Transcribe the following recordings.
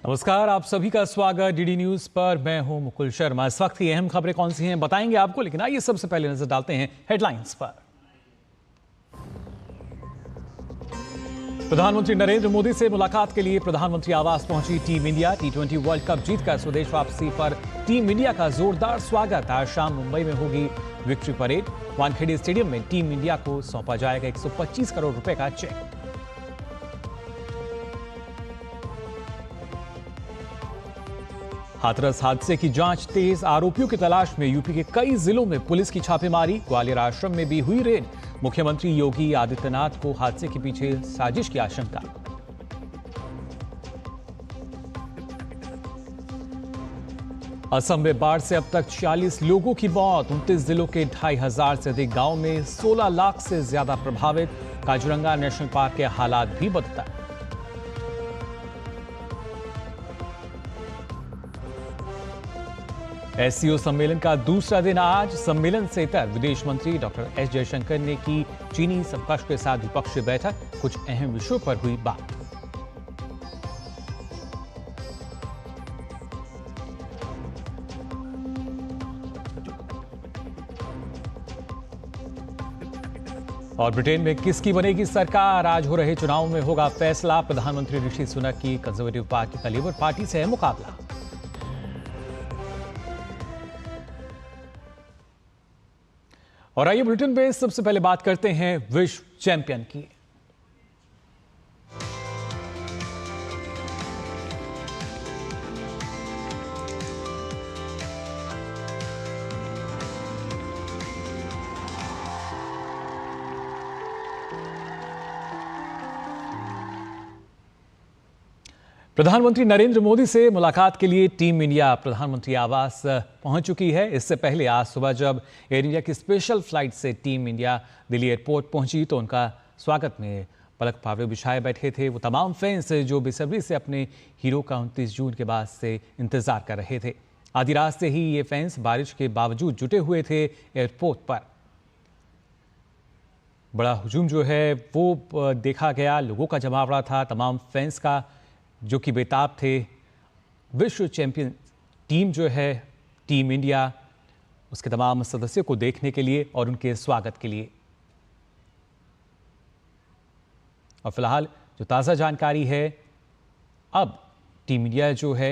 नमस्कार, आप सभी का स्वागत डीडी न्यूज पर। मैं हूं मुकुल शर्मा। इस वक्त की अहम खबरें कौन सी हैं बताएंगे आपको, लेकिन आइए सबसे पहले नजर डालते हैं हेडलाइंस पर। प्रधानमंत्री नरेंद्र मोदी से मुलाकात के लिए प्रधानमंत्री आवास पहुंची team India. T20 world cup जीतकर स्वदेश वापसी पर टीम इंडिया का जोरदार स्वागत। आज शाम मुंबई में होगी विक्ट्री परेड। वानखेड़े स्टेडियम में टीम इंडिया को सौंपा जाएगा 125 करोड़ रुपए का चेक। हाथरस हादसे की जांच तेज। आरोपियों की तलाश में यूपी के कई जिलों में पुलिस की छापेमारी। ग्वालियर आश्रम में भी हुई रेड। मुख्यमंत्री योगी आदित्यनाथ को हादसे के पीछे साजिश की आशंका। असम में बाढ़ से अब तक 46 लोगों की मौत। 29 जिलों के 2500 से अधिक गांव में 16 लाख से ज्यादा प्रभावित। काजीरंगा नेशनल पार्क के हालात भी बदतर। एससीओ सम्मेलन का दूसरा दिन आज। सम्मेलन से इतर विदेश मंत्री डॉक्टर एस जयशंकर ने की चीनी समकक्ष के साथ द्विपक्षीय बैठक। कुछ अहम विषयों पर हुई बात। और ब्रिटेन में किसकी बनेगी सरकार? आज हो रहे चुनाव में होगा फैसला। प्रधानमंत्री ऋषि सुनक की कंजर्वेटिव पार्टी का लेबर पार्टी से है मुकाबला। और आइए बुलेटिन में सबसे पहले बात करते हैं विश्व चैंपियन की। प्रधानमंत्री नरेंद्र मोदी से मुलाकात के लिए टीम इंडिया प्रधानमंत्री आवास पहुंच चुकी है। इससे पहले आज सुबह जब एयर इंडिया की स्पेशल फ्लाइट से टीम इंडिया दिल्ली एयरपोर्ट पहुंची तो उनका स्वागत में पलक पावड़े बिछाए बैठे थे वो तमाम फैंस जो बेसब्री से अपने हीरो का 29 जून के बाद से इंतजार कर रहे थे। आधी रात से ही ये फैंस बारिश के बावजूद जुटे हुए थे एयरपोर्ट पर। बड़ा हुजूम जो है वो देखा गया, लोगों का जमावड़ा था तमाम फैंस का जो कि बेताब थे विश्व चैंपियन टीम जो है टीम इंडिया उसके तमाम सदस्यों को देखने के लिए और उनके स्वागत के लिए। और फिलहाल जो ताज़ा जानकारी है, अब टीम इंडिया जो है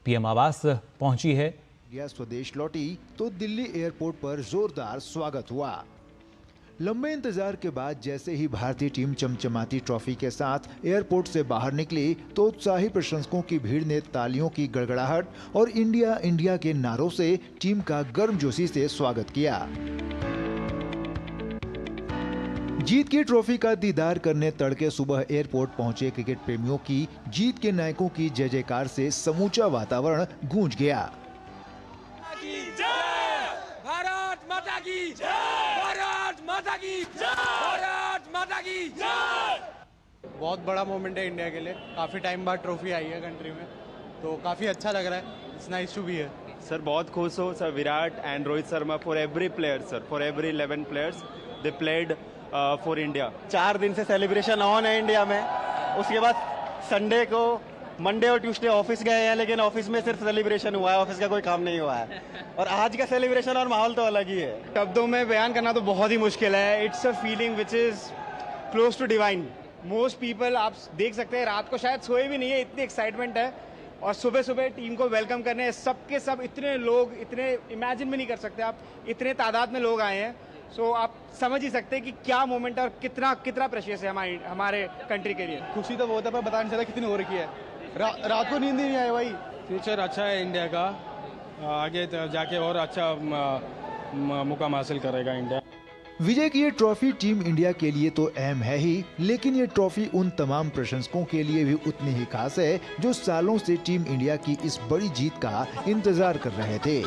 पीएम आवास पहुंची है। इंडिया स्वदेश लौटी तो दिल्ली एयरपोर्ट पर जोरदार स्वागत हुआ। लंबे इंतजार के बाद जैसे ही भारतीय टीम चमचमाती ट्रॉफी के साथ एयरपोर्ट से बाहर निकली तो उत्साही प्रशंसकों की भीड़ ने तालियों की गड़गड़ाहट और इंडिया इंडिया के नारों से टीम का गर्मजोशी से स्वागत किया। जीत की ट्रॉफी का दीदार करने तड़के सुबह एयरपोर्ट पहुंचे क्रिकेट प्रेमियों की जीत के नायकों की जय जयकार से समूचा वातावरण गूंज गया। भारत माता की जय! भारत माता की जय! भारत माता की जय! बहुत बड़ा मोमेंट है इंडिया के लिए। काफी टाइम बाद ट्रॉफी आई है कंट्री में, तो काफी अच्छा लग रहा है। It's nice to be here. Sir बहुत खुश हो sir. Virat and Rohit Sharma for every player sir, for every 11 players they played for India. 4 दिन से सेलिब्रेशन ऑन है इंडिया में। उसके बाद संडे को मंडे और ट्यूसडे ऑफिस गए हैं, लेकिन ऑफिस में सिर्फ सेलिब्रेशन हुआ है, ऑफिस का कोई काम नहीं हुआ है। और आज का सेलिब्रेशन और माहौल तो अलग ही है। शब्दों में बयान करना तो बहुत ही मुश्किल है। It's a feeling which is close to divine. Most people आप देख सकते हैं रात को शायद सोए भी नहीं है, इतनी एक्साइटमेंट है। और सुबह सुबह टीम को वेलकम करने सबके सब इतने लोग, इतने इमेजिन भी नहीं कर सकते आप, इतने तादाद में लोग आए हैं। सो आप समझ ही सकते हैं कि क्या मोमेंट है और कितना कितना प्रेशियस है हमारे कंट्री के लिए। खुशी तो बहुत है पर बता नहीं सकता कितनी हो रखी है। रात को नींद ही नहीं आई भाई। फ्यूचर अच्छा है इंडिया का, आगे जाके और अच्छा मुकाम हासिल करेगा इंडिया। विजय की ये ट्रॉफी टीम इंडिया के लिए तो अहम है ही, लेकिन ये ट्रॉफी उन तमाम प्रशंसकों के लिए भी उतनी ही खास है जो सालों से टीम इंडिया की इस बड़ी जीत का इंतजार कर रहे थे।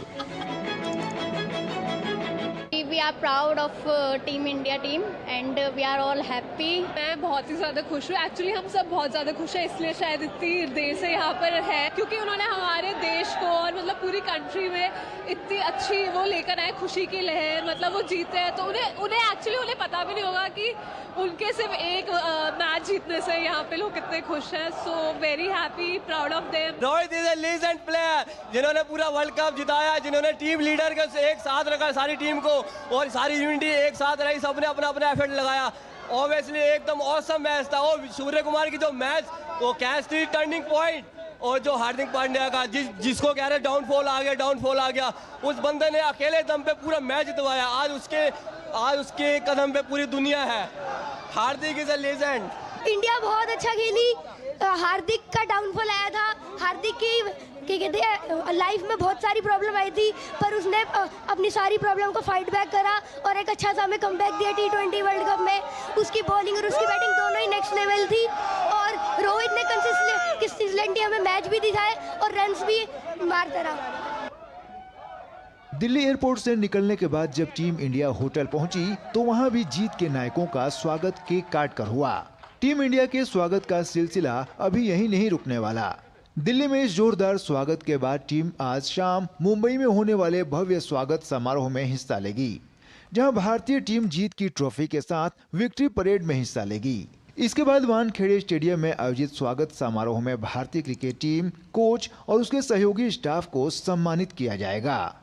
are proud of Team India team and we are all happy. मैं बहुत ही ज़्यादा खुश हूँ। एक्चुअली हम सब बहुत ज़्यादा खुश हैं, इसलिए शायद इतनी देर से यहाँ पर है, क्योंकि उन्होंने हमारे देश को और मतलब पूरी कंट्री में इतनी अच्छी वो लेकर आए खुशी की लहर। मतलब वो जीते हैं तो उन्हें पता भी नहीं होगा कि उनके सिर्फ एक मैच जीतने से यहाँ पे लोग कितने खुश हैं। So very happy, proud of them. Rohit is a legend player, जिन्होंने पूरा वर्ल्ड कप जिताया, जिन्होंने टीम लीडर को एक साथ रखा सारी टीम को, और सारी यूनिटी एक साथ रही, सबने अपना अपना एफर्ट लगाया। ऑब्वियसली एकदम ऑसम मैच था। और सूर्य कुमार की जो मैच, वो कैच थी टर्निंग पॉइंट। और जो हार्दिक पांड्या का जिसको कह रहे डाउनफॉल आ गया, उस बंदे ने अकेले दम पे पूरा मैच जितवाया। आज उसके कदम पे पूरी दुनिया है। हार्दिक इज अ लेजेंड। इंडिया बहुत अच्छा खेली। हार्दिक का डाउनफॉल आया था। हार्दिक की कहते हैं लाइफ में बहुत सारी प्रॉब्लम आई थी, पर उसने अपनी सारी प्रॉब्लम को फाइट बैक करा और एक अच्छा सा हमें कमबैक दिया T20 वर्ल्ड कप में। उसकी बॉलिंग और उसकी बैटिंग दोनों ही नेक्स्ट लेवल थी। और रोहित ने कंसिस्टेंटली हमें मैच भी दिखाए और रन्स भी मारता रहा। दिल्ली एयरपोर्ट से निकलने के बाद जब टीम इंडिया होटल पहुंची तो वहां भी जीत के नायकों का स्वागत केक काट कर हुआ। टीम इंडिया के स्वागत का सिलसिला अभी यहीं नहीं रुकने वाला। दिल्ली में इस जोरदार स्वागत के बाद टीम आज शाम मुंबई में होने वाले भव्य स्वागत समारोह में हिस्सा लेगी, जहां भारतीय टीम जीत की ट्रॉफी के साथ विक्ट्री परेड में हिस्सा लेगी। इसके बाद वानखेड़े स्टेडियम में आयोजित स्वागत समारोह में भारतीय क्रिकेट टीम, कोच और उसके सहयोगी स्टाफ को सम्मानित किया जाएगा।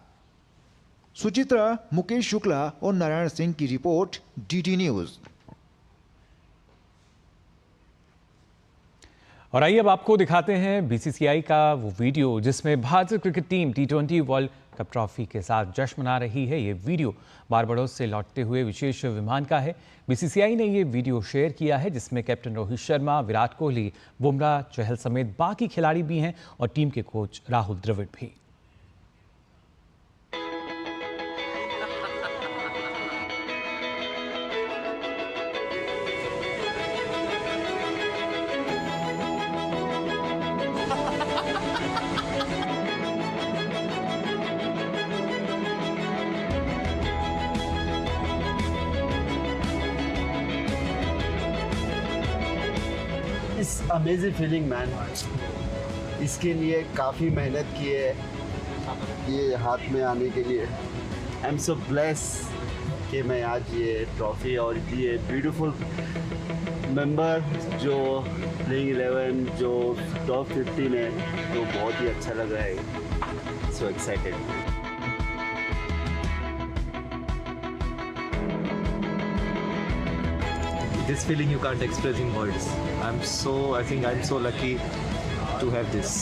सुचित्रा, मुकेश शुक्ला और नारायण सिंह की रिपोर्ट, DD न्यूज। और आइए अब आपको दिखाते हैं BCCI का वो वीडियो जिसमें भारतीय cricket team T20 world cup trophy के साथ जश्न मना रही है। ये वीडियो बारबाडोस से लौटते हुए विशेष विमान का है। BCCI ने ये वीडियो शेयर किया है जिसमें कैप्टन रोहित शर्मा, विराट कोहली, बुमराह, चहल समेत बाकी खिलाड़ी भी हैं और टीम के कोच राहुल द्रविड़ भी। इस अमेजिंग फीलिंग मैन, इसके लिए काफ़ी मेहनत की है ये हाथ में आने के लिए। आई एम सो ब्लेस कि मैं आज ये ट्रॉफी और ये ब्यूटीफुल मेंबर जो प्लेइंग 11 जो टॉप 15 है, तो बहुत ही अच्छा लग रहा है। So excited. This feeling you can't express in words. I think I'm so lucky to have this.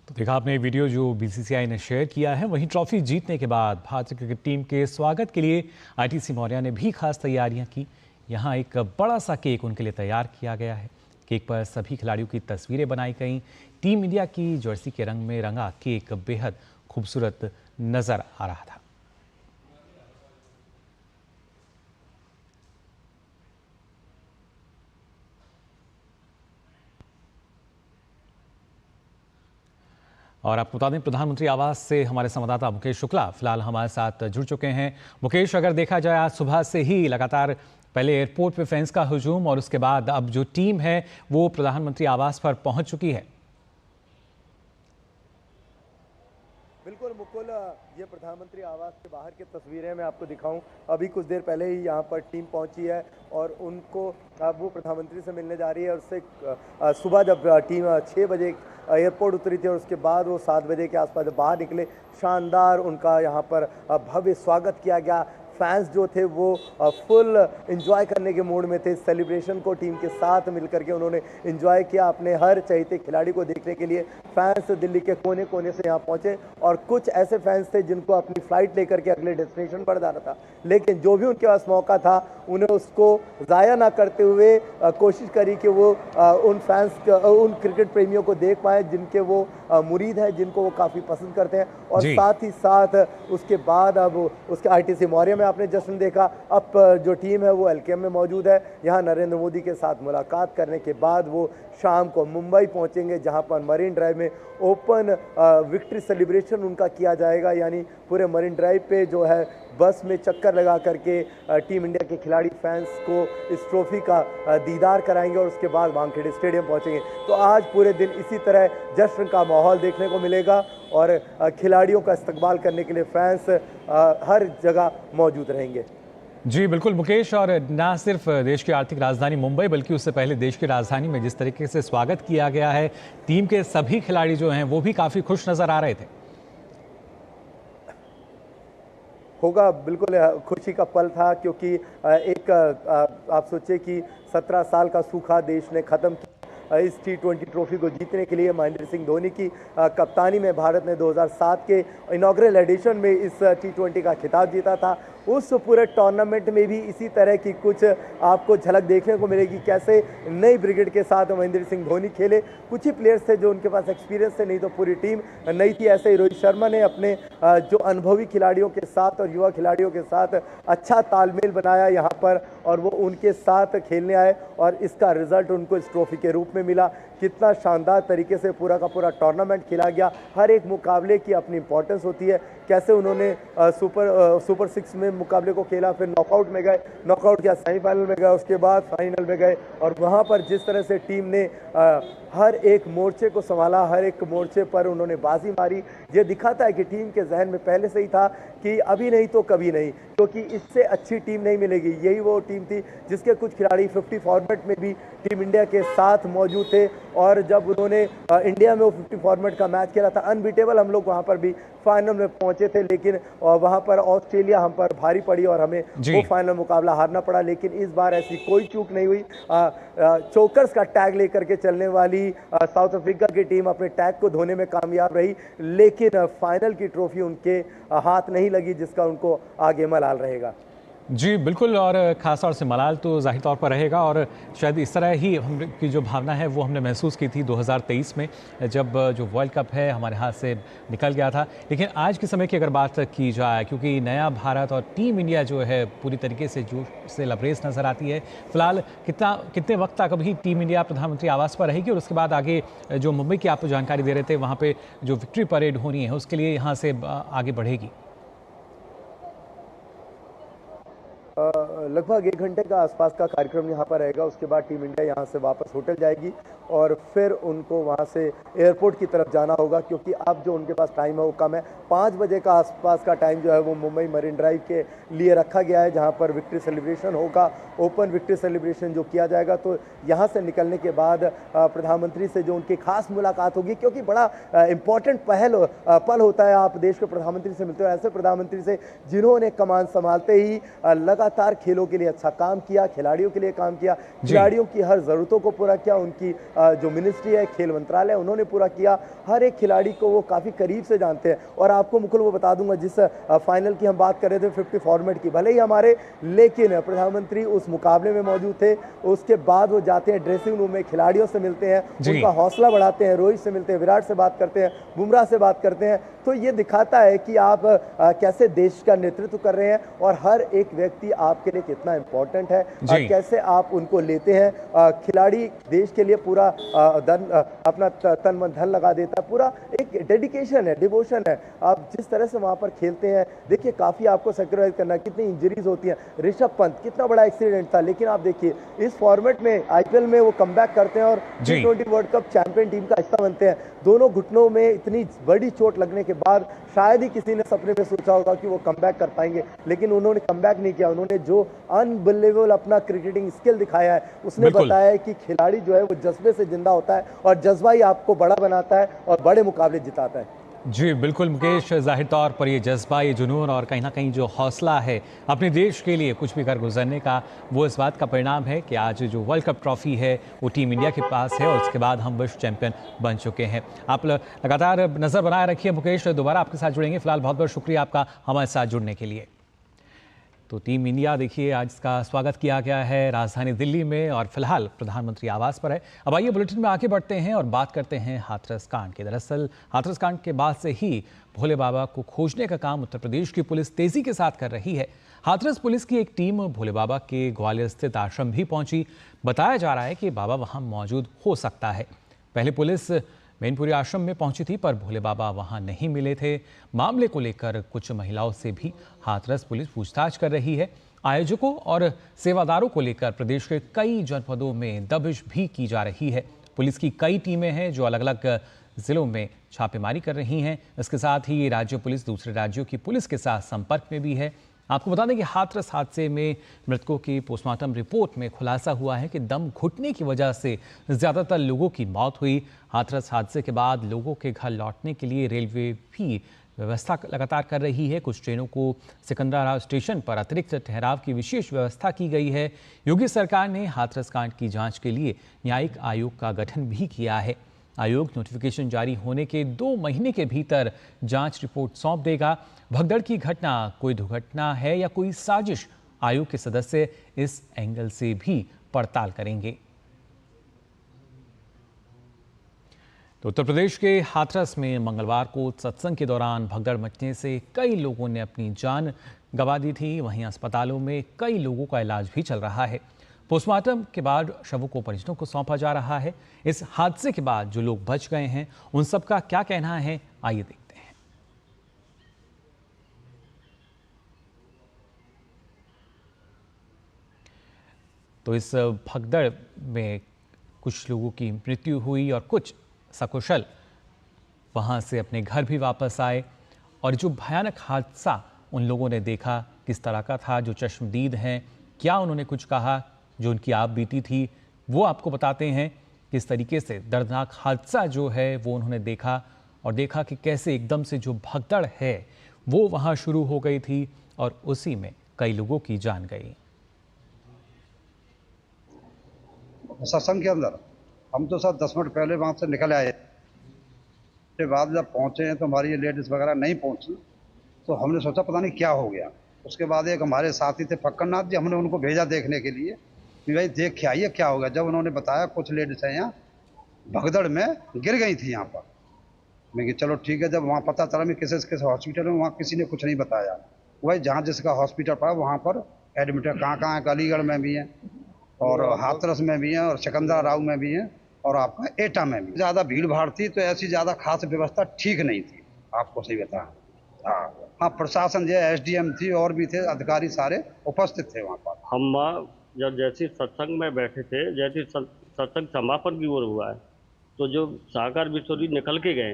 देखा आपने वीडियो जो BCCI ने शेयर किया है। वहीं ट्रॉफी जीतने के बाद भारतीय क्रिकेट टीम के स्वागत के लिए ITC मौर्या ने भी खास तैयारियां की। यहां एक बड़ा सा केक उनके लिए तैयार किया गया है। केक पर सभी खिलाड़ियों की तस्वीरें बनाई गई। टीम इंडिया की जर्सी के रंग में रंगा केक बेहद खूबसूरत नजर आ रहा था। और आपको बता दें, प्रधानमंत्री आवास से हमारे संवाददाता मुकेश शुक्ला फिलहाल हमारे साथ जुड़ चुके हैं। मुकेश, अगर देखा जाए आज सुबह से ही लगातार पहले एयरपोर्ट पे फैंस का हुजूम और उसके बाद अब जो टीम है वो प्रधानमंत्री आवास पर पहुंच चुकी है। बिल्कुल मुकुल, ये प्रधानमंत्री आवास के बाहर की तस्वीरें मैं आपको दिखाऊं। अभी कुछ देर पहले ही यहाँ पर टीम पहुंची है और उनको अब वो प्रधानमंत्री से मिलने जा रही है। और उससे सुबह जब टीम 6 बजे एयरपोर्ट उतरी थी और उसके बाद वो 7 बजे के आसपास बाहर निकले, शानदार उनका यहाँ पर भव्य स्वागत किया गया। फैंस जो थे वो फुल एंजॉय करने के मूड में थे। सेलिब्रेशन को टीम के साथ मिलकर के उन्होंने एंजॉय किया। अपने हर चहेते खिलाड़ी को देखने के लिए फैंस दिल्ली के कोने कोने से यहाँ पहुंचे और कुछ ऐसे फैंस थे जिनको अपनी फ्लाइट लेकर के अगले डेस्टिनेशन पर जाना था, लेकिन जो भी उनके पास मौका था उन्हें उसको ज़ाया ना करते हुए कोशिश करी कि वो उन फैंस उन क्रिकेट प्रेमियों को देख पाए जिनके वो मुरीद हैं, जिनको वो काफ़ी पसंद करते हैं। और साथ ही साथ उसके बाद अब उसके आईटीसी मौर्य में आपने जश्न देखा। अब जो टीम है वो एलकेएम में मौजूद है। यहाँ नरेंद्र मोदी के साथ मुलाकात करने के बाद वो शाम को मुंबई पहुंचेंगे, जहां पर मरीन ड्राइव में ओपन विक्ट्री सेलिब्रेशन उनका किया जाएगा। यानी पूरे मरीन ड्राइव पे जो है बस में चक्कर लगा करके टीम इंडिया के खिलाड़ी फैंस को इस ट्रॉफी का दीदार कराएंगे और उसके बाद वानखेड़े स्टेडियम पहुंचेंगे। तो आज पूरे दिन इसी तरह जश्न का माहौल देखने को मिलेगा और खिलाड़ियों का इस्तकबाल करने के लिए फैंस हर जगह मौजूद रहेंगे। जी बिल्कुल मुकेश, और ना सिर्फ देश की आर्थिक राजधानी मुंबई बल्कि उससे पहले देश की राजधानी में जिस तरीके से स्वागत किया गया है, टीम के सभी खिलाड़ी जो हैं वो भी काफ़ी खुश नज़र आ रहे थे। होगा, बिल्कुल खुशी का पल था, क्योंकि एक आप सोचिए कि 17 साल का सूखा देश ने ख़त्म किया। इस T20 ट्रॉफी को जीतने के लिए महेंद्र सिंह धोनी की कप्तानी में भारत ने 2007 के इनॉग्रल एडिशन में इस T20 का खिताब जीता था। उस पूरे टूर्नामेंट में भी इसी तरह की कुछ आपको झलक देखने को मिलेगी, कैसे नई ब्रिगेड के साथ महेंद्र सिंह धोनी खेले। कुछ ही प्लेयर्स थे जो उनके पास एक्सपीरियंस थे, नहीं तो पूरी टीम नई थी। ऐसे ही रोहित शर्मा ने अपने जो अनुभवी खिलाड़ियों के साथ और युवा खिलाड़ियों के साथ अच्छा तालमेल बनाया यहाँ पर, और वो उनके साथ खेलने आए और इसका रिजल्ट उनको इस ट्रॉफी के रूप में मिला। कितना शानदार तरीके से पूरा का पूरा टूर्नामेंट खेला गया। हर एक मुकाबले की अपनी इंपॉर्टेंस होती है। कैसे उन्होंने सुपर 6 में मुकाबले को खेला, फिर नॉकआउट में गए, नॉकआउट किया, सेमीफाइनल में गए, उसके बाद फाइनल में गए, और वहाँ पर जिस तरह से टीम ने हर एक मोर्चे को संभाला, हर एक मोर्चे पर उन्होंने बाजी मारी, ये दिखाता है कि टीम के जहन में पहले से ही था कि अभी नहीं तो कभी नहीं, क्योंकि इससे अच्छी टीम नहीं मिलेगी। यही वो टीम थी जिसके कुछ खिलाड़ी 50 फॉर्मेट में भी टीम इंडिया के साथ मौजूद थे, और जब उन्होंने इंडिया में वो 50 फॉर्मेट का मैच खेला था अनबीटेबल, हम लोग वहाँ पर भी फाइनल में पहुंचे थे, लेकिन वहाँ पर ऑस्ट्रेलिया हम पर भारी पड़ी और हमें वो फाइनल मुकाबला हारना पड़ा। लेकिन इस बार ऐसी कोई चूक नहीं हुई। चोकर्स का टैग लेकर के चलने वाली साउथ अफ्रीका की टीम अपने टैग को धोने में कामयाब रही, लेकिन फाइनल की ट्रॉफी उनके हाथ नहीं लगी, जिसका उनको आगे मलाल रहेगा। जी बिल्कुल, और ख़ास तौर से मलाल तो जाहिर तौर पर रहेगा, और शायद इस तरह ही हम की जो भावना है वो हमने महसूस की थी 2023 में, जब जो वर्ल्ड कप है हमारे हाथ से निकल गया था। लेकिन आज के समय की अगर बात की जाए, क्योंकि नया भारत और टीम इंडिया जो है पूरी तरीके से जोश से लबरेज नज़र आती है। फिलहाल कितने वक्त तक अभी टीम इंडिया प्रधानमंत्री आवास पर रहेगी, और उसके बाद आगे जो मुंबई की आप जानकारी दे रहे थे वहाँ पर जो विक्ट्री परेड होनी है उसके लिए यहाँ से आगे बढ़ेगी? लगभग 1 घंटे का आसपास का कार्यक्रम यहाँ पर रहेगा। उसके बाद टीम इंडिया यहाँ से वापस होटल जाएगी और फिर उनको वहाँ से एयरपोर्ट की तरफ जाना होगा, क्योंकि अब जो उनके पास टाइम है वो कम है। 5 बजे का आसपास का टाइम जो है वो मुंबई मरीन ड्राइव के लिए रखा गया है, जहाँ पर विक्ट्री सेलिब्रेशन होगा, ओपन विक्ट्री सेलिब्रेशन जो किया जाएगा। तो यहाँ से निकलने के बाद प्रधानमंत्री से जो उनकी खास मुलाकात होगी, क्योंकि बड़ा इंपॉर्टेंट पल होता है, आप देश के प्रधानमंत्री से मिलते हो, ऐसे प्रधानमंत्री से जिन्होंने कमान संभालते ही लगातार खेलों के लिए अच्छा काम किया, खिलाड़ियों के लिए काम किया, खिलाड़ियों की हर ज़रूरतों को पूरा किया। उनकी जो मिनिस्ट्री है, खेल मंत्रालय, उन्होंने पूरा किया। हर एक खिलाड़ी को वो काफ़ी करीब से जानते हैं। और आपको मुकुल वो बता दूंगा, जिस फाइनल की हम बात कर रहे थे 50 फॉर्मेट की, भले ही हमारे, लेकिन प्रधानमंत्री उस मुकाबले में मौजूद थे। उसके बाद वो जाते हैं ड्रेसिंग रूम में, खिलाड़ियों से मिलते हैं, उनका हौसला बढ़ाते हैं, रोहित से मिलते हैं, विराट से बात करते हैं, बुमराह से बात करते हैं। तो ये दिखाता है कि आप कैसे देश का नेतृत्व कर रहे हैं और हर एक व्यक्ति आपके लिए कितना इंपॉर्टेंट है, कैसे आप उनको लेते हैं। खिलाड़ी देश के लिए पूरा अपना तन मन धन लगा देता है, पूरा एक डेडिकेशन है, डिवोशन है। आप जिस तरह से वहाँ पर खेलते हैं, देखिए काफ़ी आपको सैक्रिफाइस करना है, कितनी इंजरीज होती हैं। ऋषभ पंत कितना बड़ा एक्सीडेंट था, लेकिन आप देखिए इस फॉर्मेट में आईपीएल में वो कमबैक करते हैं और T20 world cup champion team का हिस्सा बनते हैं। दोनों घुटनों में इतनी बड़ी चोट लगने के बाद शायद ही किसी ने सपने में सोचा होगा कि वो कमबैक कर पाएंगे, लेकिन उन्होंने कमबैक नहीं किया। उन्होंने जो अनबिलीवेबल अपना क्रिकेटिंग स्किल दिखाया है, उसने बताया है कि खिलाड़ी जो है वो जज्बे से जिंदा होता है और जज्बा ही आपको बड़ा बनाता है और बड़े मुकाबले जिताता है। जी बिल्कुल मुकेश, जाहिर तौर पर ये जज्बा, ये जुनून और कहीं ना कहीं जो हौसला है अपने देश के लिए कुछ भी कर गुजरने का, वो इस बात का परिणाम है कि आज जो वर्ल्ड कप ट्रॉफी है वो टीम इंडिया के पास है और उसके बाद हम विश्व चैंपियन बन चुके हैं। आप लगातार नज़र बनाए रखिए मुकेश, दोबारा आपके साथ जुड़ेंगे। फिलहाल बहुत बहुत शुक्रिया आपका हमारे साथ जुड़ने के लिए। तो टीम इंडिया देखिए आज इसका स्वागत किया गया है राजधानी दिल्ली में और फिलहाल प्रधानमंत्री आवास पर है। अब आइए बुलेटिन में आगे बढ़ते हैं और बात करते हैं हाथरस कांड की। दरअसल हाथरस कांड के बाद से ही भोले बाबा को खोजने का काम उत्तर प्रदेश की पुलिस तेजी के साथ कर रही है। हाथरस पुलिस की एक टीम भोले बाबा के ग्वालियर स्थित आश्रम भी पहुंची। बताया जा रहा है कि बाबा वहां मौजूद हो सकता है। पहले पुलिस मैनपुरी आश्रम में पहुंची थी पर भोले बाबा वहां नहीं मिले थे। मामले को लेकर कुछ महिलाओं से भी हाथरस पुलिस पूछताछ कर रही है। आयोजकों और सेवादारों को लेकर प्रदेश के कई जनपदों में दबिश भी की जा रही है। पुलिस की कई टीमें हैं जो अलग अलग जिलों में छापेमारी कर रही हैं। इसके साथ ही राज्य पुलिस दूसरे राज्यों की पुलिस के साथ संपर्क में भी है। आपको बता दें कि हाथरस हादसे में मृतकों की पोस्टमार्टम रिपोर्ट में खुलासा हुआ है कि दम घुटने की वजह से ज़्यादातर लोगों की मौत हुई। हाथरस हादसे के बाद लोगों के घर लौटने के लिए रेलवे भी व्यवस्था लगातार कर रही है। कुछ ट्रेनों को सिकंदराबाद स्टेशन पर अतिरिक्त ठहराव की विशेष व्यवस्था की गई है। योगी सरकार ने हाथरस कांड की जांच के लिए न्यायिक आयोग का गठन भी किया है। आयोग नोटिफिकेशन जारी होने के 2 महीने के भीतर जांच रिपोर्ट सौंप देगा। भगदड़ की घटना कोई दुर्घटना है या कोई साजिश, आयोग के सदस्य इस एंगल से भी पड़ताल करेंगे। तो उत्तर प्रदेश के हाथरस में मंगलवार को सत्संग के दौरान भगदड़ मचने से कई लोगों ने अपनी जान गंवा दी थी। वहीं अस्पतालों में कई लोगों का इलाज भी चल रहा है। पोस्टमार्टम के बाद शवों को परिजनों को सौंपा जा रहा है। इस हादसे के बाद जो लोग बच गए हैं उन सबका क्या कहना है, आइए देखते हैं। तो इस भगदड़ में कुछ लोगों की मृत्यु हुई और कुछ सकुशल वहां से अपने घर भी वापस आए। और जो भयानक हादसा उन लोगों ने देखा किस तरह का था, जो चश्मदीद हैं, क्या उन्होंने कुछ कहा, जो उनकी आप बीती थी, वो आपको बताते हैं। किस तरीके से दर्दनाक हादसा जो है वो उन्होंने देखा और देखा कि कैसे एकदम से जो भगदड़ है वो वहाँ शुरू हो गई थी और उसी में कई लोगों की जान गई। सत्संग के अंदर हम तो सब 10 मिनट पहले वहाँ से निकल आए। उसके बाद जब पहुँचे हैं तो हमारी ये लेडीज़ वगैरह नहीं पहुँची, तो हमने सोचा पता नहीं क्या हो गया। उसके बाद एक हमारे साथी थे फक्करनाथ जी, हमने उनको भेजा देखने के लिए कि भाई देख के आइए क्या होगा। जब उन्होंने बताया कुछ लेडीज हैं यहाँ भगदड़ में गिर गई थी यहाँ पर, मैं कि चलो ठीक है। जब वहाँ पता चला मैं किस हॉस्पिटल में, वहाँ किसी ने कुछ नहीं बताया। वही जहाँ जिसका हॉस्पिटल पड़ा वहाँ पर एडमिट है। कहाँ है, अलीगढ़ में भी हैं और हाथरस में भी हैं और सिकंदराबाद में भी हैं और आपका एटा में भी। ज़्यादा भीड़ भाड़ थी तो ऐसी ज़्यादा खास व्यवस्था ठीक नहीं थी, आपको सही बता। हाँ प्रशासन जो SDM थी और भी थे अधिकारी सारे उपस्थित थे वहाँ पर। हम जब जैसे सत्संग में बैठे थे, जैसे सत्संग समापन की ओर हुआ है तो जो सागर बिशोरी निकल के गए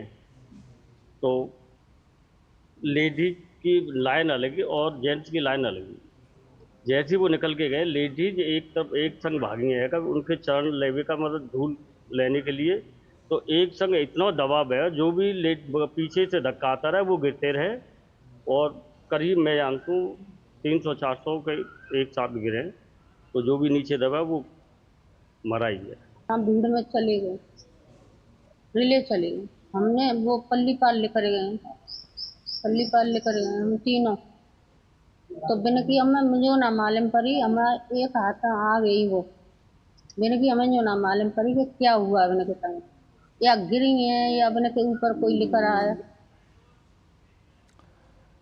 तो लेडीज की लाइन अलग और जेंट्स की लाइन अलग। जैसे वो निकल के गए लेडीज एक संग भागी है का उनके चरण लेवे का मतलब धूल लेने के लिए, तो एक संग इतना दबाव है जो भी पीछे से धक्का आता रहा वो गिरते रहे और करीब मैं जानता हूँ 300-400 के एक साथ गिरे, तो जो भी नीचे दबा वो मरा ही है। हम भीड़ में चले गए, रिले चले गए। हमने वो पल्ली पार लेकर गए, पल्ली पार लेकर गए हम तीनों। तो बिन की हमें मुझे ना मालूम पड़ी, हमें एक हाथ आ गई वो बिन की हमें जो ना मालूम पड़ी कि क्या हुआ बिन के संग, या गिरी है या बिन के ऊपर कोई लेकर आया।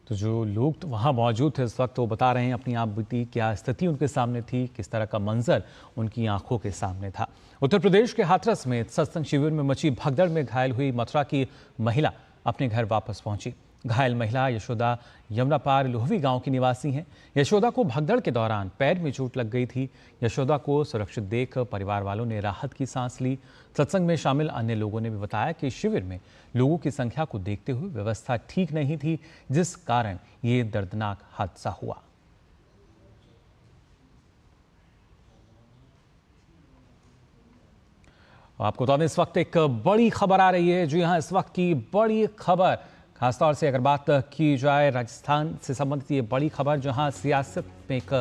तो जो लोग तो वहाँ मौजूद थे इस वक्त वो बता रहे हैं अपनी आप बीती, क्या स्थिति उनके सामने थी, किस तरह का मंजर उनकी आंखों के सामने था। उत्तर प्रदेश के हाथरस में सत्संग शिविर में मची भगदड़ में घायल हुई मथुरा की महिला अपने घर वापस पहुंची। घायल महिला यशोदा यमुना पार लोहवी गांव की निवासी हैं। यशोदा को भगदड़ के दौरान पैर में चोट लग गई थी। यशोदा को सुरक्षित देख परिवार वालों ने राहत की सांस ली। सत्संग में शामिल अन्य लोगों ने भी बताया कि शिविर में लोगों की संख्या को देखते हुए व्यवस्था ठीक नहीं थी, जिस कारण ये दर्दनाक हादसा हुआ। आपको तो इस वक्त एक बड़ी खबर आ रही है। जी हाँ, इस वक्त की बड़ी खबर खासतौर से अगर बात की जाए राजस्थान से संबंधित ये बड़ी खबर, जहां सियासत में एक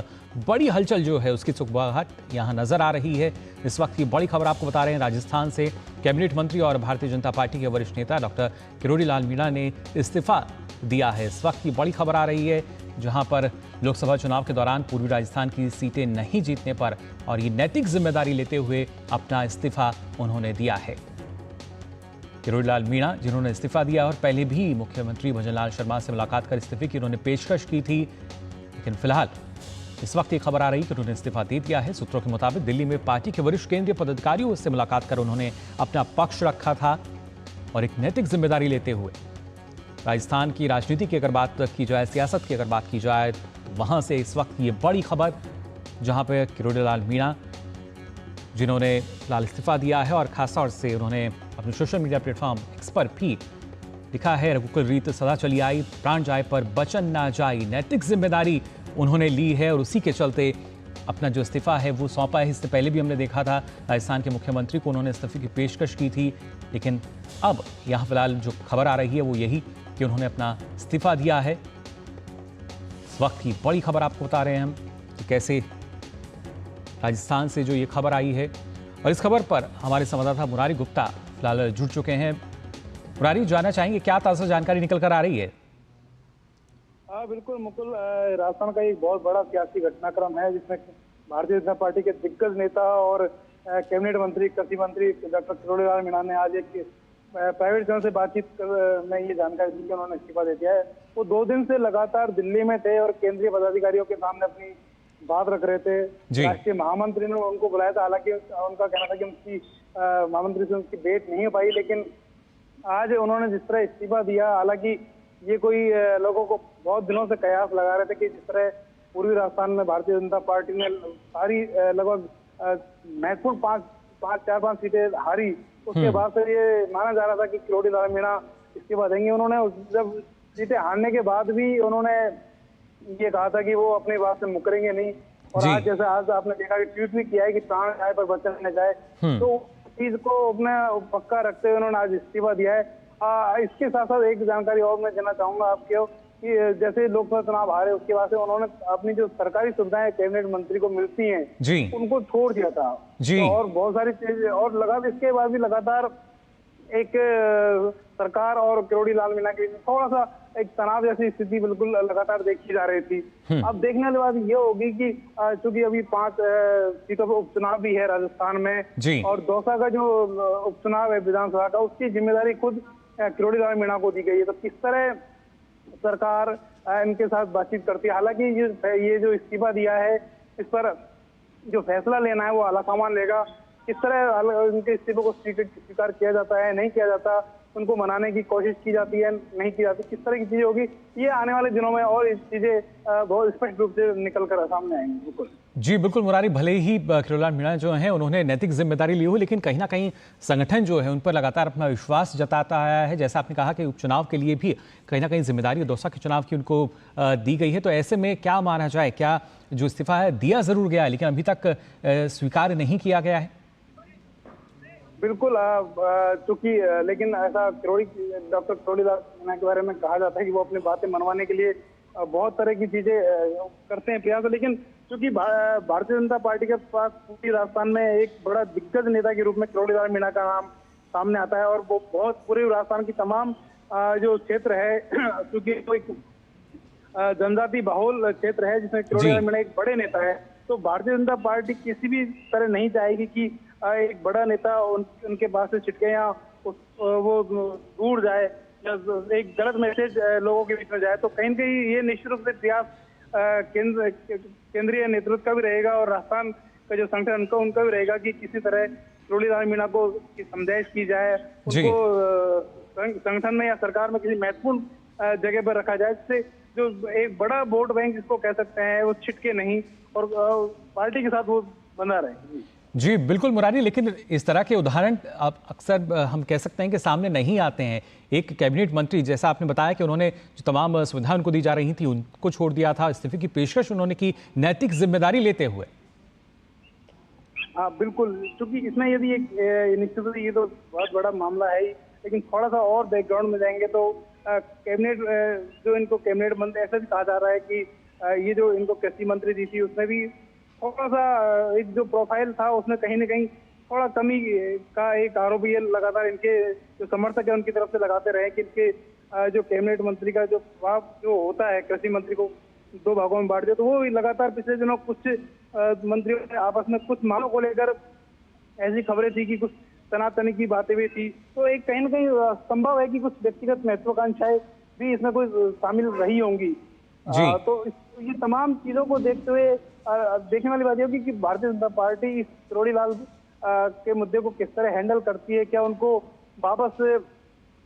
बड़ी हलचल जो है उसकी सुगबुगाहट यहां नजर आ रही है। इस वक्त की बड़ी खबर आपको बता रहे हैं, राजस्थान से कैबिनेट मंत्री और भारतीय जनता पार्टी के वरिष्ठ नेता डॉक्टर किरोड़ी लाल मीणा ने इस्तीफा दिया है। इस वक्त की बड़ी खबर आ रही है, जहां पर लोकसभा चुनाव के दौरान पूर्वी राजस्थान की सीटें नहीं जीतने पर और ये नैतिक जिम्मेदारी लेते हुए अपना इस्तीफा उन्होंने दिया है। किरोड़ी लाल मीणा, जिन्होंने इस्तीफा दिया और पहले भी मुख्यमंत्री भजनलाल शर्मा से मुलाकात कर इस्तीफे की उन्होंने पेशकश की थी, लेकिन फिलहाल इस वक्त ये खबर आ रही कि उन्होंने इस्तीफा दे दिया है। सूत्रों के मुताबिक दिल्ली में पार्टी के वरिष्ठ केंद्रीय पदाधिकारियों से मुलाकात कर उन्होंने अपना पक्ष रखा था और एक नैतिक जिम्मेदारी लेते हुए राजस्थान की राजनीति की अगर बात की जाए, सियासत की अगर बात की जाए, तो वहां से इस वक्त ये बड़ी खबर, जहां पर किरोड़ी लाल मीणा, जिन्होंने फिलहाल इस्तीफा दिया है और खासतौर से उन्होंने अपने सोशल मीडिया प्लेटफॉर्म एक्स पर भी लिखा है, रघुकुल रीत सदा चली आई, प्राण जाए पर बचन ना जाई। नैतिक जिम्मेदारी उन्होंने ली है और उसी के चलते अपना जो इस्तीफा है वो सौंपा है। इससे पहले भी हमने देखा था राजस्थान के मुख्यमंत्री को उन्होंने इस्तीफे की पेशकश की थी, लेकिन अब यहाँ फिलहाल जो खबर आ रही है वो यही कि उन्होंने अपना इस्तीफा दिया है। इस वक्त की बड़ी खबर आपको बता रहे हैं हम कि कैसे राजस्थान से जो ये खबर आई है, और इस खबर पर हमारे संवाददाता मुरारी गुप्ता फिलहाल जुड़ चुके हैं। मुरारी, जानना चाहेंगे क्या ताज़ा जानकारी निकल कर आ रही है? हाँ बिल्कुल मुकुल, राजस्थान का एक बहुत बड़ा सियासी घटनाक्रम है जिसमें भारतीय जनता पार्टी के दिग्गज नेता और कैबिनेट मंत्री, कृषि मंत्री डॉक्टर किरोड़ी लाल मीणा ने आज एक प्राइवेट चैनल से बातचीत में ये जानकारी दी कि उन्होंने इस्तीफा दे दिया है। वो 2 दिन से लगातार दिल्ली में थे और केंद्रीय पदाधिकारियों के सामने अपनी बात रख रहे थे। राष्ट्रीय महामंत्री ने उनको बुलाया था, हालांकि उनका कहना था कि उनकी महामंत्री से उनकी भेंट नहीं हो पाई, लेकिन आज उन्होंने जिस तरह इस्तीफा दिया, हालांकि ये कोई लोगों को बहुत दिनों से कयास लगा रहे थे कि जिस तरह पूर्वी राजस्थान में भारतीय जनता पार्टी ने सारी लगभग महत्वपूर्ण 4-5 सीटें हारी, उसके बाद से ये माना जा रहा था कि किरोड़ी लाल मीणा इस्तीफा देंगे। उन्होंने जब सीटें हारने के बाद भी उन्होंने ये कहा था कि वो अपनी बात से मुकरेंगे नहीं, और आज जैसे आज आपने देखा कि ट्वीट भी किया है कि प्राण जाए पर बचन न जाए, तो चीज को अपना पक्का रखते हुए उन्होंने आज इस्तीफा दिया है। इसके साथ साथ एक जानकारी और मैं देना चाहूंगा आपको कि जैसे लोकसभा चुनाव हारे उसके बाद से उन्होंने अपनी जो सरकारी सुविधाएं कैबिनेट मंत्री को मिलती हैं उनको छोड़ दिया था तो और बहुत सारी चीजें, और लगातार इसके बाद भी लगातार एक सरकार और किरोड़ी लाल मीणा के बीच थोड़ा सा एक तनाव जैसी स्थिति बिल्कुल लगातार देखी जा रही थी। अब देखने वाली बात ये होगी कि चूंकि अभी 5 सीटों पर उपचुनाव भी है राजस्थान में, और दौसा का जो उपचुनाव है विधानसभा का, उसकी जिम्मेदारी खुद किरोड़ी लाल मीणा को दी गई है। तो किस तरह सरकार इनके साथ बातचीत करती है, हालांकि ये जो इस्तीफा दिया है इस पर जो फैसला लेना है वो आलाकमान लेगा। किस तरह उनके इस्तीफे को स्वीकार किया जाता है, नहीं किया जाता, उनको मनाने की कोशिश की जाती है, नहीं की जाती, किस तरह की चीजें होगी, ये आने वाले दिनों में और चीजें बहुत स्पष्ट रूप से निकल कर सामने आएंगी। बिल्कुल जी बिल्कुल मुरारी, भले ही किरोड़ी लाल मीणा जो हैं उन्होंने नैतिक जिम्मेदारी ली हो, लेकिन कहीं ना कहीं संगठन जो है उन पर लगातार अपना विश्वास जताता आया है। जैसा आपने कहा कि उपचुनाव के लिए भी कहीं ना कहीं जिम्मेदारी दौसा के चुनाव की उनको दी गई है, तो ऐसे में क्या माना जाए, क्या जो इस्तीफा है दिया जरूर गया है लेकिन अभी तक स्वीकार नहीं किया गया है? बिल्कुल, चूंकि लेकिन ऐसा डॉक्टर किरोड़ी लाल मीणा के बारे में कहा जाता है कि वो अपनी बातें मनवाने के लिए बहुत तरह की चीजें करते हैं, प्रयास, लेकिन चूंकि भारतीय जनता पार्टी के पास पूरी राजस्थान में एक बड़ा दिग्गज नेता के रूप में किरोड़ी लाल मीणा का नाम सामने आता है, और वो बहुत पूरे राजस्थान की तमाम जो क्षेत्र है, चूंकि तो एक जनजाति बहुल क्षेत्र है जिसमें किरोड़ी लाल मीणा एक बड़े नेता है, तो भारतीय जनता पार्टी किसी भी तरह नहीं चाहेगी कि एक बड़ा नेता उनके पास से छिटके या वो दूर जाए या एक गलत मैसेज लोगों के बीच में जाए। तो कहीं न कहीं ये निश्चित रूप से प्रयास केंद्रीय नेतृत्व का भी रहेगा और राजस्थान का जो संगठन उनका भी रहेगा कि किसी तरह किरोड़ी लाल मीणा को समझाइश की जाए, उनको संगठन में या सरकार में किसी महत्वपूर्ण जगह पर रखा जाए, जिससे जो एक बड़ा वोट बैंक जिसको कह सकते हैं वो छिटके नहीं और पार्टी के साथ वो बना रहे। जी बिल्कुल मुरारी, लेकिन इस तरह के उदाहरण अक्सर हम कह सकते हैं कि सामने नहीं आते हैं। एक कैबिनेट मंत्री, जैसा आपने बताया कि उन्होंने जो तमाम सुविधाएं उनको दी जा रही थी उनको छोड़ दिया था, इस्तीफे की पेशकश उन्होंने की नैतिक जिम्मेदारी लेते हुए। हाँ बिल्कुल, क्योंकि इसमें यदि एक निश्चित ये तो बहुत बड़ा मामला है ही, लेकिन थोड़ा सा और बैकग्राउंड में जाएंगे तो कैबिनेट जो इनको कैबिनेट मंत्री, ऐसा भी कहा जा रहा है कि ये जो इनको कृषि मंत्री दी थी उसमें भी थोड़ा सा एक जो प्रोफाइल था उसमें कहीं ना कहीं थोड़ा कमी का एक आरोप ये लगातार इनके जो समर्थक है उनकी तरफ से लगाते रहे कि इनके जो कैबिनेट मंत्री का जो प्रभाव जो होता है कृषि मंत्री को 2 भागों में बांट दिया, तो वो लगातार पिछले दिनों कुछ मंत्रियों ने आपस में कुछ मांगों को लेकर ऐसी खबरें थी कि कुछ तनातनी की बातें भी थी। तो एक कहीं ना कहीं संभव है कि कुछ व्यक्तिगत महत्वाकांक्षाएं भी इसमें कोई शामिल रही होंगी। तो ये तमाम चीजों को देखते हुए देखने वाली बात यह होगी कि भारतीय जनता पार्टी इस किरोड़ी लाल के मुद्दे को किस तरह हैंडल करती है। क्या उनको वापस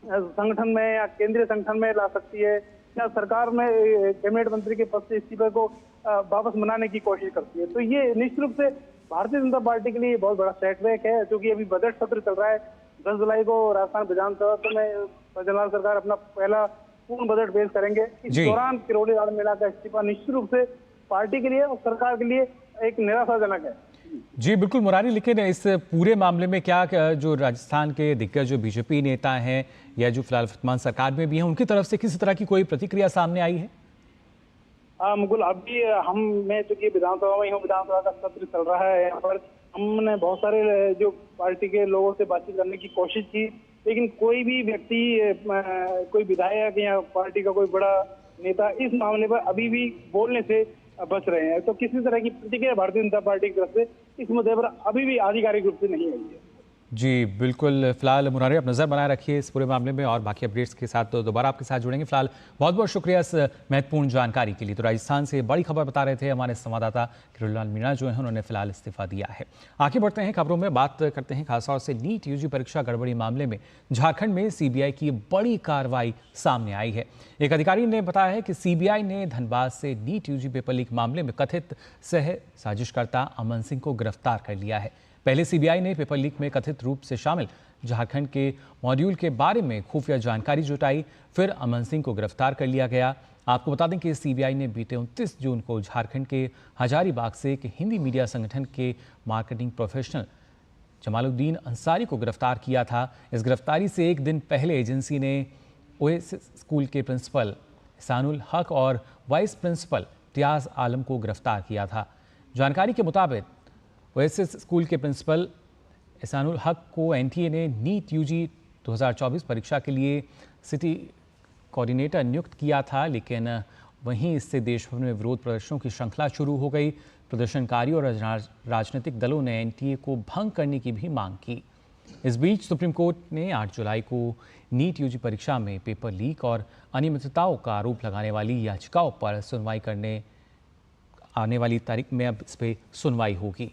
संगठन में या केंद्रीय संगठन में ला सकती है, या सरकार में कैबिनेट मंत्री के पद से इस्तीफे को वापस मनाने की कोशिश करती है। तो ये निश्चित रूप से भारतीय जनता पार्टी के लिए बहुत बड़ा सेटबैक है, क्योंकि अभी बजट सत्र चल रहा है। 10 जुलाई को राजस्थान विधानसभा में भजनलाल सरकार अपना पहला पूर्ण बजट पेश करेंगे। इस दौरान किरोड़ी लाल मीणा का इस्तीफा निश्चित रूप से पार्टी के लिए और सरकार के लिए एक निराशाजनक है। जी बिल्कुल मुरारी, लेकिन इस पूरे मामले में क्या जो राजस्थान के दिग्गज जो बीजेपी नेता हैं या जो फिलहाल वर्तमान सरकार में भी हैं, उनकी तरफ से किसी तरह की कोई प्रतिक्रिया सामने आई है? मुकुल, अभी मैं चूंकि विधानसभा में हूँ, विधानसभा का सत्र चल रहा है, यहाँ पर हमने बहुत सारे जो पार्टी के लोगों से बातचीत करने की कोशिश की, लेकिन कोई भी व्यक्ति, कोई विधायक या पार्टी का कोई बड़ा नेता इस मामले पर अभी भी बोलने से बच रहे हैं। तो किसी तरह की प्रतिक्रिया भारतीय जनता पार्टी की तरफ से इस मुद्दे पर अभी भी आधिकारिक रूप से नहीं आई है। जी बिल्कुल, फिलहाल मुरारी आप नज़र बनाए रखिए इस पूरे मामले में, और बाकी अपडेट्स के साथ तो दोबारा आपके साथ जुड़ेंगे। फिलहाल बहुत बहुत शुक्रिया इस महत्वपूर्ण जानकारी के लिए। तो राजस्थान से बड़ी खबर बता रहे थे हमारे संवाददाता किरोड़ी लाल मीणा जो है, उन्होंने फिलहाल इस्तीफा दिया है। आगे बढ़ते हैं खबरों में, बात करते हैं खासतौर से नीट यूजी परीक्षा गड़बड़ी मामले में झारखंड में सीबीआई की बड़ी कार्रवाई सामने आई है। एक अधिकारी ने बताया है कि सीबीआई ने धनबाद से नीट यूजी पेपर लीक मामले में कथित सह साजिशकर्ता अमन सिंह को गिरफ्तार कर लिया है। पहले सीबीआई ने पेपर लीक में कथित रूप से शामिल झारखंड के मॉड्यूल के बारे में खुफिया जानकारी जुटाई, फिर अमन सिंह को गिरफ्तार कर लिया गया। आपको बता दें कि सीबीआई ने बीते 29 जून को झारखंड के हजारीबाग से एक हिंदी मीडिया संगठन के मार्केटिंग प्रोफेशनल जमालुद्दीन अंसारी को गिरफ्तार किया था। इस गिरफ्तारी से एक दिन पहले एजेंसी ने ओएसिस स्कूल के प्रिंसिपल एहसानुल हक और वाइस प्रिंसिपल टियाज आलम को गिरफ्तार किया था। जानकारी के मुताबिक ओएसिस स्कूल के प्रिंसिपल एहसानुल हक को एनटीए ने नीट यूजी 2024 परीक्षा के लिए सिटी कोऑर्डिनेटर नियुक्त किया था, लेकिन वहीं इससे देश भर में विरोध प्रदर्शनों की श्रृंखला शुरू हो गई। प्रदर्शनकारियों और राजनीतिक दलों ने एनटीए को भंग करने की भी मांग की। इस बीच सुप्रीम कोर्ट ने 8 जुलाई को नीट यूजी परीक्षा में पेपर लीक और अनियमितताओं का आरोप लगाने वाली याचिकाओं पर सुनवाई करने आने वाली तारीख में अब इस पर सुनवाई होगी।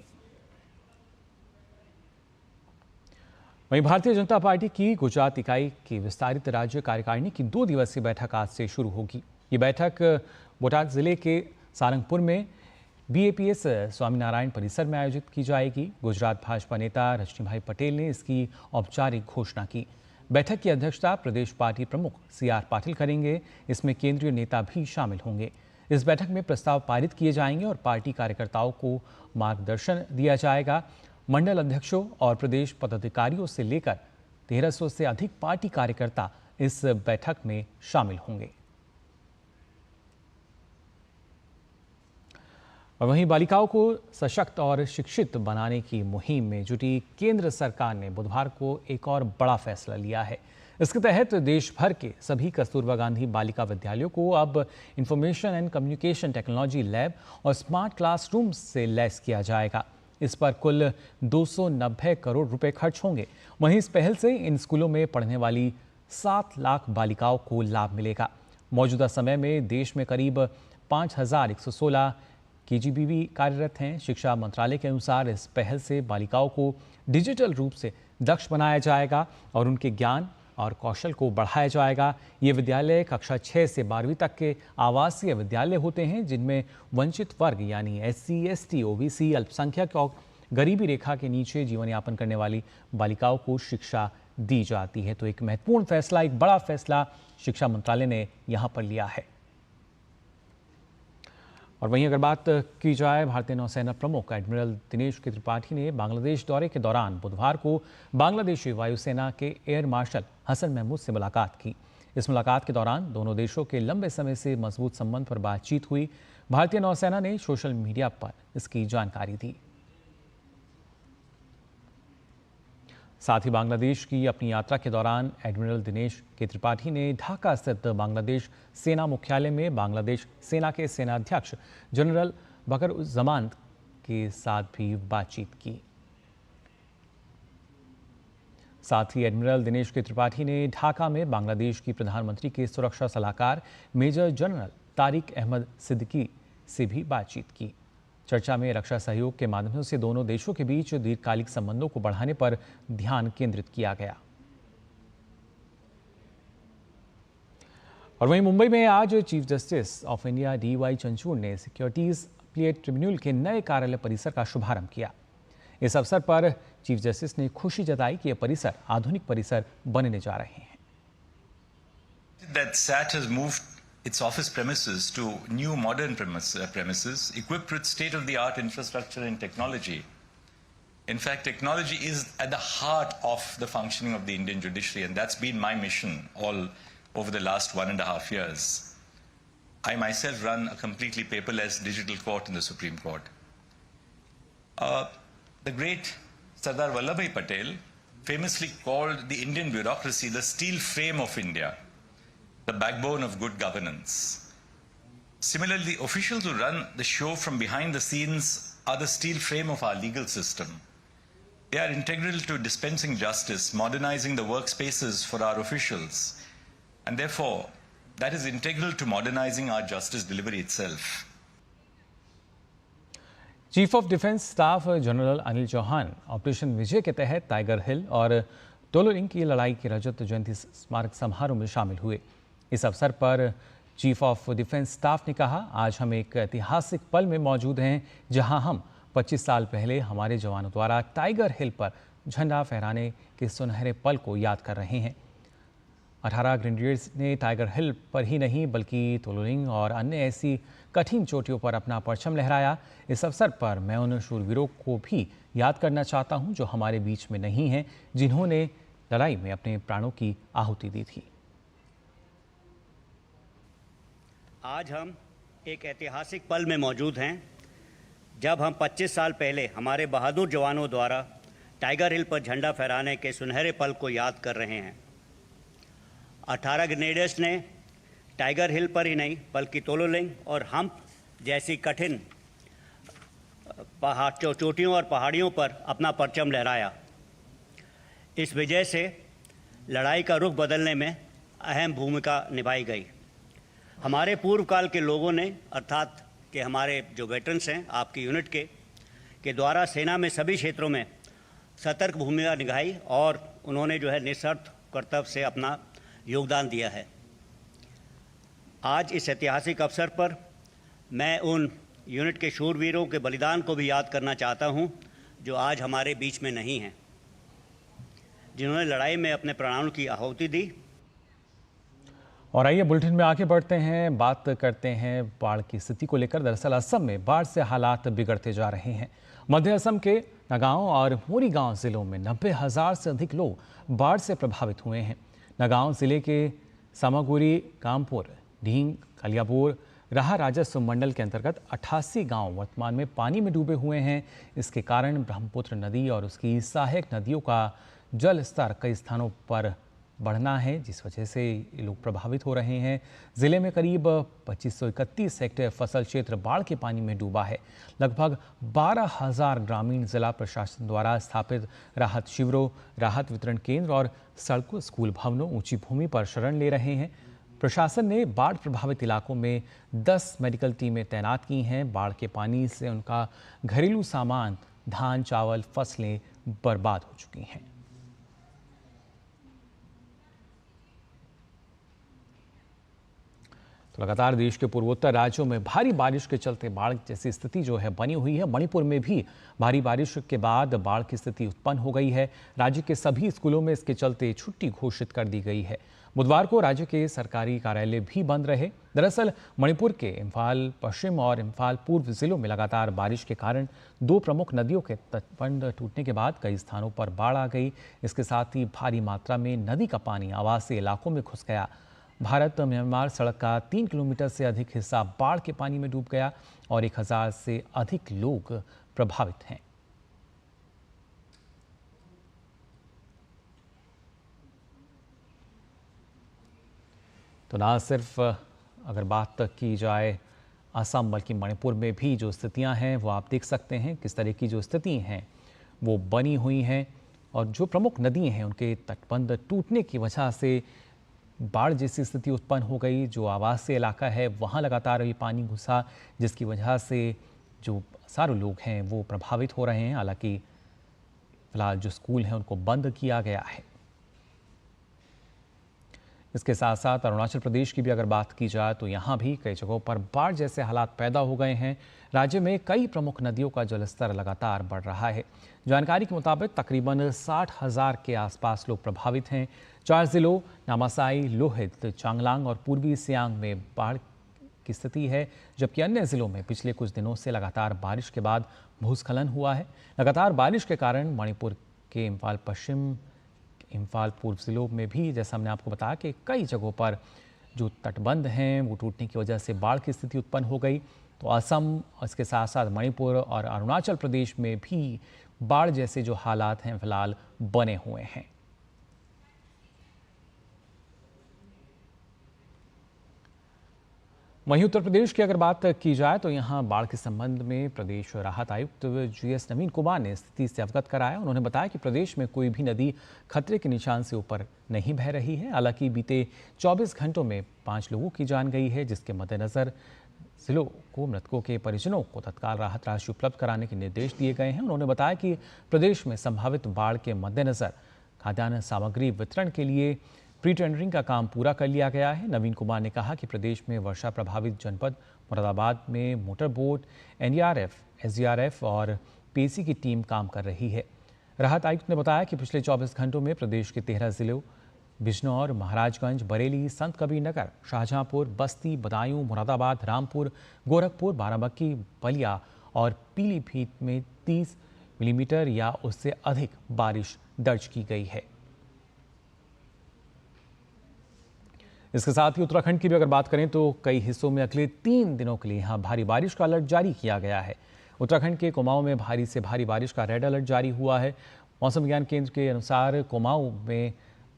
वहीं भारतीय जनता पार्टी की गुजरात इकाई की विस्तारित राज्य कार्यकारिणी की 2 दिवसीय बैठक आज से शुरू होगी। ये बैठक बोटाद जिले के सारंगपुर में बीएपीएस स्वामीनारायण परिसर में आयोजित की जाएगी। गुजरात भाजपा नेता रजनीभाई पटेल ने इसकी औपचारिक घोषणा की। बैठक की अध्यक्षता प्रदेश पार्टी प्रमुख सीआर पाटिल करेंगे। इसमें केंद्रीय नेता भी शामिल होंगे। इस बैठक में प्रस्ताव पारित किए जाएंगे और पार्टी कार्यकर्ताओं को मार्गदर्शन दिया जाएगा। मंडल अध्यक्षों और प्रदेश पदाधिकारियों से लेकर 1300 से अधिक पार्टी कार्यकर्ता इस बैठक में शामिल होंगे। और वहीं बालिकाओं को सशक्त और शिक्षित बनाने की मुहिम में जुटी केंद्र सरकार ने बुधवार को एक और बड़ा फैसला लिया है। इसके तहत देश भर के सभी कस्तूरबा गांधी बालिका विद्यालयों को अब information and communication technology lab और स्मार्ट क्लासरूम से लैस किया जाएगा। इस पर कुल 290 करोड़ रुपए खर्च होंगे। वहीं इस पहल से इन स्कूलों में पढ़ने वाली 7 लाख बालिकाओं को लाभ मिलेगा। मौजूदा समय में देश में करीब 5116 केजीबीवी कार्यरत हैं। शिक्षा मंत्रालय के अनुसार इस पहल से बालिकाओं को डिजिटल रूप से दक्ष बनाया जाएगा और उनके ज्ञान और कौशल को बढ़ाया जाएगा। ये विद्यालय कक्षा 6 से 12वीं तक के आवासीय विद्यालय होते हैं, जिनमें वंचित वर्ग यानी SC, ST, OBC, अल्पसंख्यक और गरीबी रेखा के नीचे जीवन यापन करने वाली बालिकाओं को शिक्षा दी जाती है। तो एक महत्वपूर्ण फैसला, एक बड़ा फैसला शिक्षा मंत्रालय ने यहाँ पर लिया है। और वहीं अगर बात की जाए, भारतीय नौसेना प्रमुख एडमिरल दिनेश के त्रिपाठी ने बांग्लादेश दौरे के दौरान बुधवार को बांग्लादेशी वायुसेना के एयर मार्शल हसन महमूद से मुलाकात की। इस मुलाकात के दौरान दोनों देशों के लंबे समय से मजबूत संबंध पर बातचीत हुई। भारतीय नौसेना ने सोशल मीडिया पर इसकी जानकारी दी। साथ ही बांग्लादेश की अपनी यात्रा के दौरान एडमिरल दिनेश के त्रिपाठी ने ढाका स्थित बांग्लादेश सेना मुख्यालय में बांग्लादेश सेना के सेनाध्यक्ष जनरल बकर-उज़-ज़मान के साथ भी बातचीत की। साथ ही एडमिरल दिनेश के त्रिपाठी ने ढाका में बांग्लादेश की प्रधानमंत्री के सुरक्षा सलाहकार मेजर जनरल तारिक अहमद सिद्दीकी से भी बातचीत की। चर्चा में रक्षा सहयोग के माध्यम से दोनों देशों के बीच दीर्घकालिक संबंधों को बढ़ाने पर ध्यान केंद्रित किया गया। और वहीं मुंबई में आज chief justice of India DY Chandrachud ने सिक्योरिटीज अपीलेट ट्रिब्यूनल के नए कार्यालय परिसर का शुभारंभ किया। इस अवसर पर चीफ जस्टिस ने खुशी जताई कि यह परिसर आधुनिक परिसर बनने जा रहे हैं। That SAT has moved its office premises to new modern premises equipped with state-of-the-art infrastructure and technology. In fact, technology is at the heart of the functioning of the Indian judiciary, and that's been my mission all over the last 1.5 years. I myself run a completely paperless digital court in the Supreme Court. The great Sardar Vallabhbhai Patel famously called the Indian bureaucracy the steel frame of India, the backbone of good governance. Similarly, officials who run the show from behind the scenes are the steel frame of our legal system. They are integral to dispensing justice, modernizing the workspaces for our officials, and therefore, that is integral to modernizing our justice delivery itself. Chief of defence staff general Anil Chauhan operation Vijay के तहत tiger हिल और टोलोरिंग की लड़ाई की रजत जयंती स्मारक समारोह में शामिल हुए। इस अवसर पर चीफ ऑफ डिफेंस स्टाफ ने कहा, आज हम एक ऐतिहासिक पल में मौजूद हैं जहां हम 25 साल पहले हमारे जवानों द्वारा टाइगर हिल पर झंडा फहराने के सुनहरे पल को याद कर रहे हैं। 18 ग्रेनेडियर्स ने टाइगर हिल पर ही नहीं बल्कि टोलोरिंग और अन्य ऐसी कठिन चोटियों पर अपना परचम लहराया। इस अवसर पर मैं उन शूरवीरों को भी याद करना चाहता हूं जो हमारे बीच में नहीं हैं, जिन्होंने लड़ाई में अपने प्राणों की आहुति दी थी। आज हम एक ऐतिहासिक पल में मौजूद हैं जब हम 25 साल पहले हमारे बहादुर जवानों द्वारा टाइगर हिल पर झंडा फहराने के सुनहरे पल को याद कर रहे हैं। 18 ग्रेनेडियर्स ने टाइगर हिल पर ही नहीं बल्कि तोलोलिंग और हम्प जैसी कठिन चोटियों और पहाड़ियों पर अपना परचम लहराया। इस विजय से लड़ाई का रुख बदलने में अहम भूमिका निभाई गई। हमारे पूर्व काल के लोगों ने, अर्थात कि हमारे जो वेटरन्स हैं आपकी यूनिट के द्वारा सेना में सभी क्षेत्रों में सतर्क भूमिका निभाई और उन्होंने जो है निस्वार्थ कर्तव्य से अपना योगदान दिया है। आज इस ऐतिहासिक अवसर पर मैं उन यूनिट के शूरवीरों के बलिदान को भी याद करना चाहता हूं जो आज हमारे बीच में नहीं हैं, जिन्होंने लड़ाई में अपने प्राणों की आहुति दी। और आइए बुलेटिन में आगे बढ़ते हैं, बात करते हैं बाढ़ की स्थिति को लेकर। दरअसल असम में बाढ़ से हालात बिगड़ते जा रहे हैं। मध्य असम के नगांव और मोरीगांव जिलों में 90,000 से अधिक लोग बाढ़ से प्रभावित हुए हैं। नगांव जिले के सामागुरी, कामपुर, ढींग, कलियापुर, राहा राजस्व मंडल के अंतर्गत 88 गांव वर्तमान में पानी में डूबे हुए हैं। इसके कारण ब्रह्मपुत्र नदी और उसकी सहायक नदियों का जल स्तर कई स्थानों पर बढ़ना है, जिस वजह से लोग प्रभावित हो रहे हैं। जिले में करीब 2531 हेक्टेयर फसल क्षेत्र बाढ़ के पानी में डूबा है। लगभग 12,000 ग्रामीण जिला प्रशासन द्वारा स्थापित राहत शिविरों, राहत वितरण केंद्र और सड़कों, स्कूल भवनों, ऊंची भूमि पर शरण ले रहे हैं। प्रशासन ने बाढ़ प्रभावित इलाकों में 10 मेडिकल टीमें तैनात की हैं। बाढ़ के पानी से उनका घरेलू सामान, धान, चावल, फसलें बर्बाद हो चुकी हैं। तो लगातार देश के पूर्वोत्तर राज्यों में भारी बारिश के चलते बाढ़ जैसी स्थिति जो है बनी हुई है। मणिपुर में भी भारी बारिश के बाद बाढ़ की स्थिति उत्पन्न हो गई है। राज्य के सभी स्कूलों में इसके चलते छुट्टी घोषित कर दी गई है। बुधवार को राज्य के सरकारी कार्यालय भी बंद रहे। दरअसल मणिपुर के इम्फाल पश्चिम और इम्फाल पूर्व जिलों में लगातार बारिश के कारण 2 प्रमुख नदियों के तटबंध टूटने के बाद कई स्थानों पर बाढ़ आ गई। इसके साथ ही भारी मात्रा में नदी का पानी आवासीय इलाकों में घुस गया। भारत म्यांमार सड़क का 3 किलोमीटर से अधिक हिस्सा बाढ़ के पानी में डूब गया और 1000 से अधिक लोग प्रभावित हैं। तो ना सिर्फ अगर बात की जाए असम, बल्कि मणिपुर में भी जो स्थितियां हैं वो आप देख सकते हैं किस तरह की जो स्थिति हैं वो बनी हुई हैं। और जो प्रमुख नदी हैं उनके तटबंध टूटने की वजह से बाढ़ जैसी स्थिति उत्पन्न हो गई। जो आवासीय इलाका है वहाँ लगातार अभी पानी घुसा, जिसकी वजह से जो सारे लोग हैं वो प्रभावित हो रहे हैं। हालांकि फिलहाल जो स्कूल हैं उनको बंद किया गया है। इसके साथ साथ अरुणाचल प्रदेश की भी अगर बात की जाए तो यहाँ भी कई जगहों पर बाढ़ जैसे हालात पैदा हो गए हैं। राज्य में कई प्रमुख नदियों का जलस्तर लगातार बढ़ रहा है। जानकारी के मुताबिक तकरीबन 60,000 के आसपास लोग प्रभावित हैं। 4 जिलों नामासाई, लोहित, चांगलांग और पूर्वी सियांग में बाढ़ की स्थिति है, जबकि अन्य जिलों में पिछले कुछ दिनों से लगातार बारिश के बाद भूस्खलन हुआ है। लगातार बारिश के कारण मणिपुर के इम्फाल पश्चिम, इम्फाल पूर्व जिलों में भी, जैसा हमने आपको बताया कि कई जगहों पर जो तटबंध हैं वो टूटने की वजह से बाढ़ की स्थिति उत्पन्न हो गई। तो असम, इसके साथ साथ मणिपुर और अरुणाचल प्रदेश में भी बाढ़ जैसे जो हालात हैं फिलहाल बने हुए हैं। वहीं उत्तर प्रदेश की अगर बात की जाए तो यहाँ बाढ़ के संबंध में प्रदेश राहत आयुक्त GS नवीन कुमार ने स्थिति से अवगत कराया। उन्होंने बताया कि प्रदेश में कोई भी नदी खतरे के निशान से ऊपर नहीं बह रही है। हालांकि बीते 24 घंटों में 5 लोगों की जान गई है, जिसके मद्देनजर जिलों को मृतकों के परिजनों को तत्काल राहत राशि उपलब्ध कराने के निर्देश दिए गए हैं। उन्होंने बताया कि प्रदेश में संभावित बाढ़ के मद्देनजर खाद्यान्न सामग्री वितरण के लिए प्री टेंडरिंग का काम पूरा कर लिया गया है। नवीन कुमार ने कहा कि प्रदेश में वर्षा प्रभावित जनपद मुरादाबाद में मोटर बोट, NDRF, SDRF और PAC की टीम काम कर रही है। राहत आयुक्त ने बताया कि पिछले 24 घंटों में प्रदेश के 13 जिलों बिजनौर, महाराजगंज, बरेली, संत कबीर नगर, शाहजहांपुर, बस्ती, बदायूं, मुरादाबाद, रामपुर, गोरखपुर, बाराबंकी, बलिया और पीलीभीत में 30 मिलीमीटर या उससे अधिक बारिश दर्ज की गई है। इसके साथ ही उत्तराखंड की भी अगर बात करें तो कई हिस्सों में अगले 3 दिनों के लिए यहाँ भारी बारिश का अलर्ट जारी किया गया है। उत्तराखंड के कुमाऊं में भारी से भारी बारिश का रेड अलर्ट जारी हुआ है। मौसम विज्ञान केंद्र के अनुसार कुमाऊं में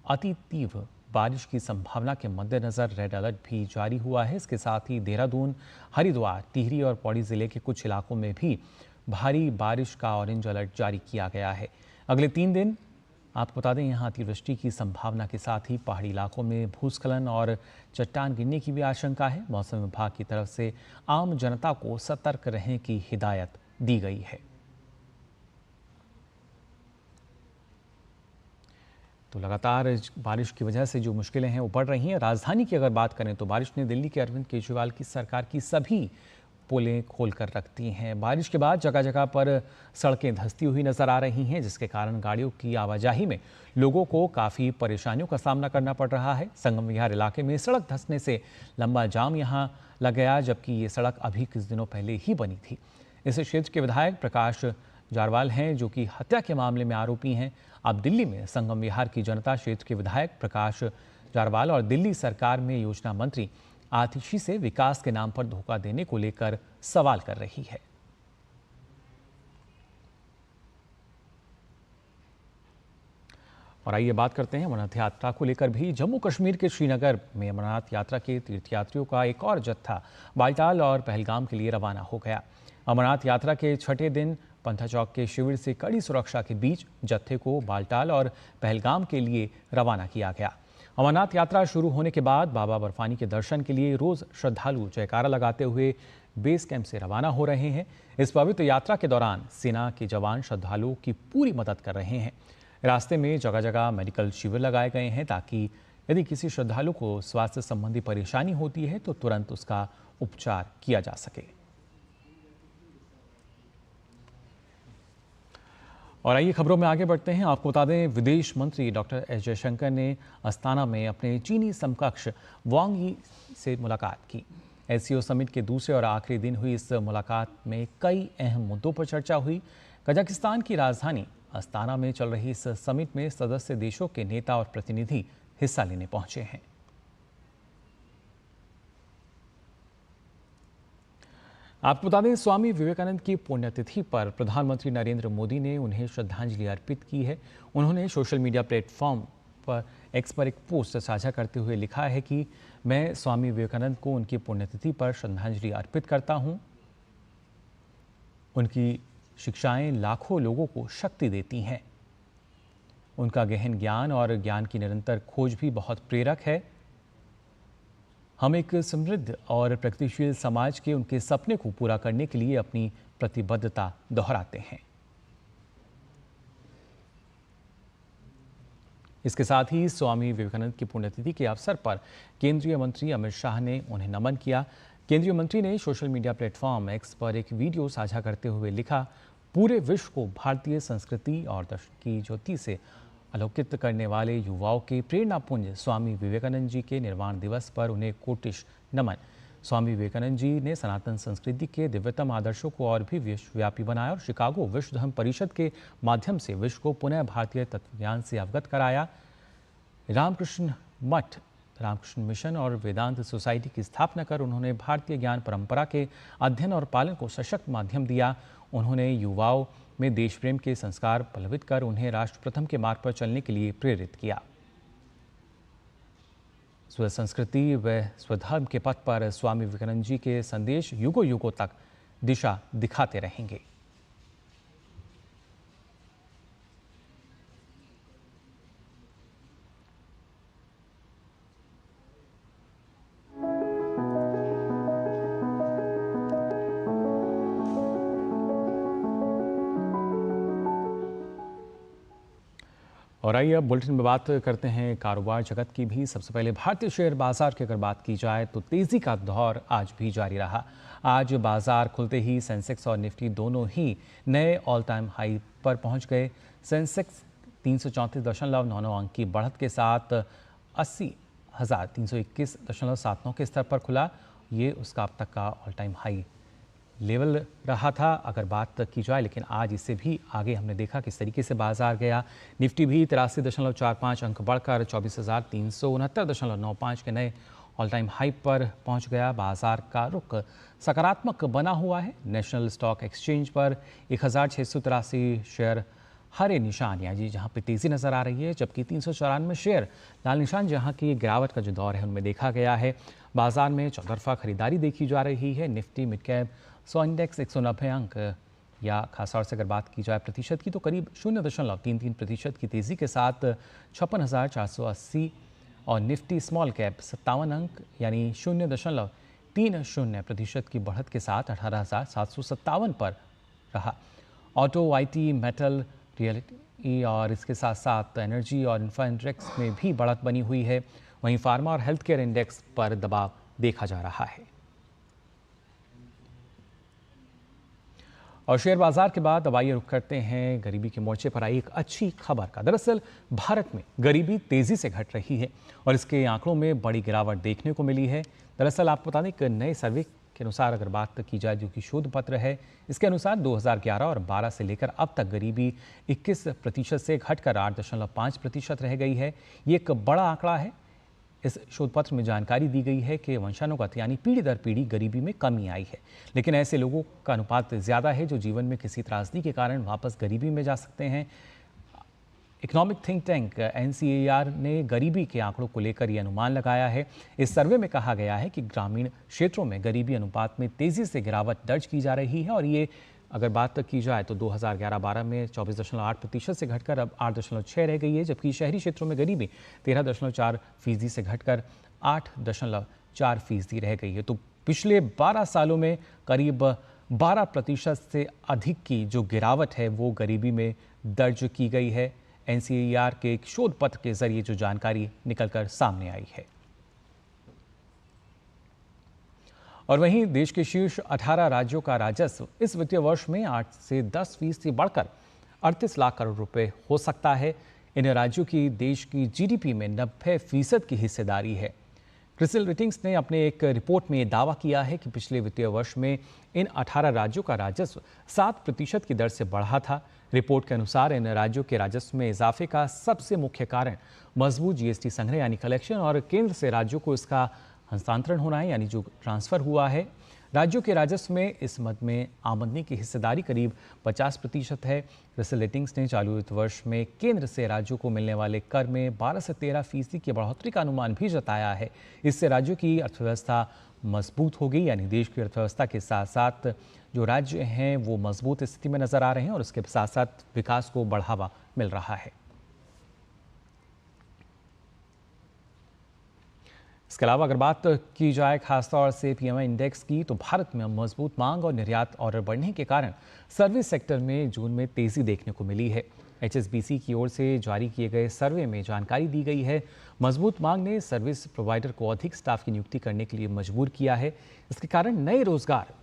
अति तीव्र बारिश की संभावना के मद्देनजर रेड अलर्ट भी जारी हुआ है। इसके साथ ही देहरादून, हरिद्वार, टिहरी और पौड़ी जिले के कुछ इलाकों में भी भारी बारिश का ऑरेंज अलर्ट जारी किया गया है। अगले 3 दिन आपको बता दें यहाँ अतिवृष्टि की संभावना के साथ ही पहाड़ी इलाकों में भूस्खलन और चट्टान गिरने की भी आशंका है। मौसम विभाग की तरफ से आम जनता को सतर्क रहने की हिदायत दी गई है। तो लगातार बारिश की वजह से जो मुश्किलें हैं वो बढ़ रही हैं। राजधानी की अगर बात करें तो बारिश ने दिल्ली के अरविंद केजरीवाल की सरकार की सभी पोलें खोलकर रख दी हैं। बारिश के बाद जगह जगह पर सड़कें धंसती हुई नजर आ रही हैं, जिसके कारण गाड़ियों की आवाजाही में लोगों को काफ़ी परेशानियों का सामना करना पड़ रहा है। संगम विहार इलाके में सड़क धंसने से लंबा जाम यहां लग गया, जबकि ये सड़क अभी कुछ दिनों पहले ही बनी थी। इस क्षेत्र के विधायक प्रकाश जारवाल हैं, जो कि हत्या के मामले में आरोपी हैं। अब दिल्ली में संगम विहार की जनता क्षेत्र के विधायक प्रकाश जारवाल और दिल्ली सरकार में योजना मंत्री आतिशी से विकास के नाम पर धोखा देने को लेकर सवाल कर रही है। और आइए बात करते हैं अमरनाथ यात्रा को लेकर भी। जम्मू कश्मीर के श्रीनगर में अमरनाथ यात्रा के तीर्थयात्रियों का एक और जत्था बालटाल और पहलगाम के लिए रवाना हो गया। अमरनाथ यात्रा के 6ठे दिन पंथा चौक के शिविर से कड़ी सुरक्षा के बीच जत्थे को बालटाल और पहलगाम के लिए रवाना किया गया। अमरनाथ यात्रा शुरू होने के बाद बाबा बर्फानी के दर्शन के लिए रोज श्रद्धालु जयकारा लगाते हुए बेस कैंप से रवाना हो रहे हैं। इस पवित्र यात्रा के दौरान सेना के जवान श्रद्धालुओं की पूरी मदद कर रहे हैं। रास्ते में जगह जगह मेडिकल शिविर लगाए गए हैं, ताकि यदि किसी श्रद्धालु को स्वास्थ्य संबंधी परेशानी होती है तो तुरंत उसका उपचार किया जा सके। और आइए खबरों में आगे बढ़ते हैं। आपको बता दें, विदेश मंत्री डॉक्टर एस जयशंकर ने अस्ताना में अपने चीनी समकक्ष वांग यी से मुलाकात की। एससीओ समिट के दूसरे और आखिरी दिन हुई इस मुलाकात में कई अहम मुद्दों पर चर्चा हुई। कजाकिस्तान की राजधानी अस्ताना में चल रही इस समिट में सदस्य देशों के नेता और प्रतिनिधि हिस्सा लेने पहुंचे हैं। आपको बता दें, स्वामी विवेकानंद की पुण्यतिथि पर प्रधानमंत्री नरेंद्र मोदी ने उन्हें श्रद्धांजलि अर्पित की है। उन्होंने सोशल मीडिया प्लेटफॉर्म पर एक्स पर एक पोस्ट साझा करते हुए लिखा है कि मैं स्वामी विवेकानंद को उनकी पुण्यतिथि पर श्रद्धांजलि अर्पित करता हूं। उनकी शिक्षाएं लाखों लोगों को शक्ति देती हैं। उनका गहन ज्ञान और ज्ञान की निरंतर खोज भी बहुत प्रेरक है। हम एक समृद्ध और प्रगतिशील समाज के उनके सपने को पूरा करने के लिए अपनी प्रतिबद्धता दोहराते हैं। इसके साथ ही स्वामी विवेकानंद की पुण्यतिथि के अवसर पर केंद्रीय मंत्री अमित शाह ने उन्हें नमन किया। केंद्रीय मंत्री ने सोशल मीडिया प्लेटफॉर्म एक्स पर एक वीडियो साझा करते हुए लिखा, पूरे विश्व को भारतीय संस्कृति और दर्शन की ज्योति से आलोकित करने वाले युवाओं के प्रेरणापुंज स्वामी विवेकानंद जी के निर्वाण दिवस पर उन्हें कोटिश नमन। स्वामी विवेकानंद जी ने सनातन संस्कृति के दिव्यतम आदर्शों को और भी विश्वव्यापी बनाया और शिकागो विश्व धर्म परिषद के माध्यम से विश्व को पुनः भारतीय तत्वज्ञान से अवगत कराया। रामकृष्ण मठ, रामकृष्ण मिशन और वेदांत सोसाइटी की स्थापना कर उन्होंने भारतीय ज्ञान परंपरा के अध्ययन और पालन को सशक्त माध्यम दिया। उन्होंने युवाओं में देश प्रेम के संस्कार पल्लवित कर उन्हें राष्ट्र प्रथम के मार्ग पर चलने के लिए प्रेरित किया। स्व संस्कृति व स्वधर्म के पथ पर स्वामी विवेकानंद जी के संदेश युगों युगों तक दिशा दिखाते रहेंगे। और आइए अब बुलेटिन में बात करते हैं कारोबार जगत की भी। सबसे पहले भारतीय शेयर बाजार की अगर बात की जाए तो तेजी का दौर आज भी जारी रहा। आज बाजार खुलते ही सेंसेक्स और निफ्टी दोनों ही नए ऑल टाइम हाई पर पहुंच गए। सेंसेक्स 334.99 अंक की बढ़त के साथ 80,321.79 के स्तर पर खुला। ये उसका अब तक का ऑल टाइम हाई लेवल रहा था अगर बात की जाए, लेकिन आज इससे भी आगे हमने देखा किस तरीके से बाजार गया। निफ्टी भी 83.45 अंक बढ़कर 24,369.95 के नए ऑल टाइम हाई पर पहुंच गया। बाजार का रुख सकारात्मक बना हुआ है। नेशनल स्टॉक एक्सचेंज पर 1,683 शेयर हरे निशान यानी जहां पे तेजी नजर आ रही है, जबकि 394 शेयर लाल निशान जहां की गिरावट का जो दौर है उनमें देखा गया है। बाजार में चौतरफा खरीदारी देखी जा रही है। निफ्टी मिड कैप 100 इंडेक्स 190 अंक या खासतौर से अगर बात की जाए प्रतिशत की तो करीब 0.33% की तेज़ी के साथ 56,480 और निफ्टी स्मॉल कैप 57 अंक यानी 0.30% की बढ़त के साथ 18,757 पर रहा। ऑटो, आईटी, मेटल, रियलिटी और इसके साथ साथ एनर्जी और इंफ्रा इंडेक्स में भी बढ़त बनी हुई है। वहीं फार्मा और हेल्थ केयर इंडेक्स पर दबाव देखा जा रहा है। और शेयर बाजार के बाद अब आइए रुख करते हैं गरीबी के मोर्चे पर आई एक अच्छी खबर का। दरअसल भारत में गरीबी तेजी से घट रही है और इसके आंकड़ों में बड़ी गिरावट देखने को मिली है। दरअसल आपको बता दें कि नए सर्वे के अनुसार अगर बात की जाए जो कि शोध पत्र है, इसके अनुसार 2011 और 12 से लेकर अब तक गरीबी 21% से घटकर 8.5% रह गई है। ये एक बड़ा आंकड़ा है। इस शोध पत्र में जानकारी दी गई है कि वंशानुगत यानी पीढ़ी दर पीढ़ी गरीबी में कमी आई है, लेकिन ऐसे लोगों का अनुपात ज़्यादा है जो जीवन में किसी त्रासदी के कारण वापस गरीबी में जा सकते हैं। इकोनॉमिक थिंक टैंक NCAR ने गरीबी के आंकड़ों को लेकर ये अनुमान लगाया है। इस सर्वे में कहा गया है कि ग्रामीण क्षेत्रों में गरीबी अनुपात में तेज़ी से गिरावट दर्ज की जा रही है और ये अगर बात की जाए तो 2011-12 में 24.8% से घटकर अब 8.6 रह गई है, जबकि शहरी क्षेत्रों में गरीबी 13.4% से घटकर 8.4% रह गई है। तो पिछले 12 सालों में करीब 12% से अधिक की जो गिरावट है वो गरीबी में दर्ज की गई है। NCAR के एक शोध पत्र के जरिए जो जानकारी निकलकर सामने आई है। और वहीं देश के शीर्ष 18 राज्यों का राजस्व इस वित्तीय वर्ष में 8 से 10% बढ़कर 38 लाख करोड़ रुपए हो सकता है। इन राज्यों की देश की GDP में 90% की हिस्सेदारी है। क्रिसिल रेटिंग्स ने अपने एक रिपोर्ट में दावा किया है कि पिछले वित्तीय वर्ष में इन 18 राज्यों का राजस्व 7% की दर से बढ़ा था। रिपोर्ट के अनुसार इन राज्यों के राजस्व में इजाफे का सबसे मुख्य कारण मजबूत GST संग्रह यानी कलेक्शन और केंद्र से राज्यों को इसका हस्तांतरण होना है यानी जो ट्रांसफर हुआ है। राज्यों के राजस्व में इस मद में आमदनी की हिस्सेदारी करीब 50% है। क्रिसल रेटिंग्स ने चालू वित्त वर्ष में केंद्र से राज्यों को मिलने वाले कर में 12 से 13% की बढ़ोतरी का अनुमान भी जताया है। इससे राज्यों की अर्थव्यवस्था मजबूत होगी, यानी देश की अर्थव्यवस्था के साथ साथ जो राज्य हैं वो मजबूत स्थिति में नजर आ रहे हैं और उसके साथ साथ विकास को बढ़ावा मिल रहा है। इसके अलावा अगर बात की जाए खासतौर से PMI इंडेक्स की, तो भारत में मजबूत मांग और निर्यात ऑर्डर बढ़ने के कारण सर्विस सेक्टर में जून में तेजी देखने को मिली है। HSBC की ओर से जारी किए गए सर्वे में जानकारी दी गई है। मजबूत मांग ने सर्विस प्रोवाइडर को अधिक स्टाफ की नियुक्ति करने के लिए मजबूर किया है। इसके कारण नए रोजगार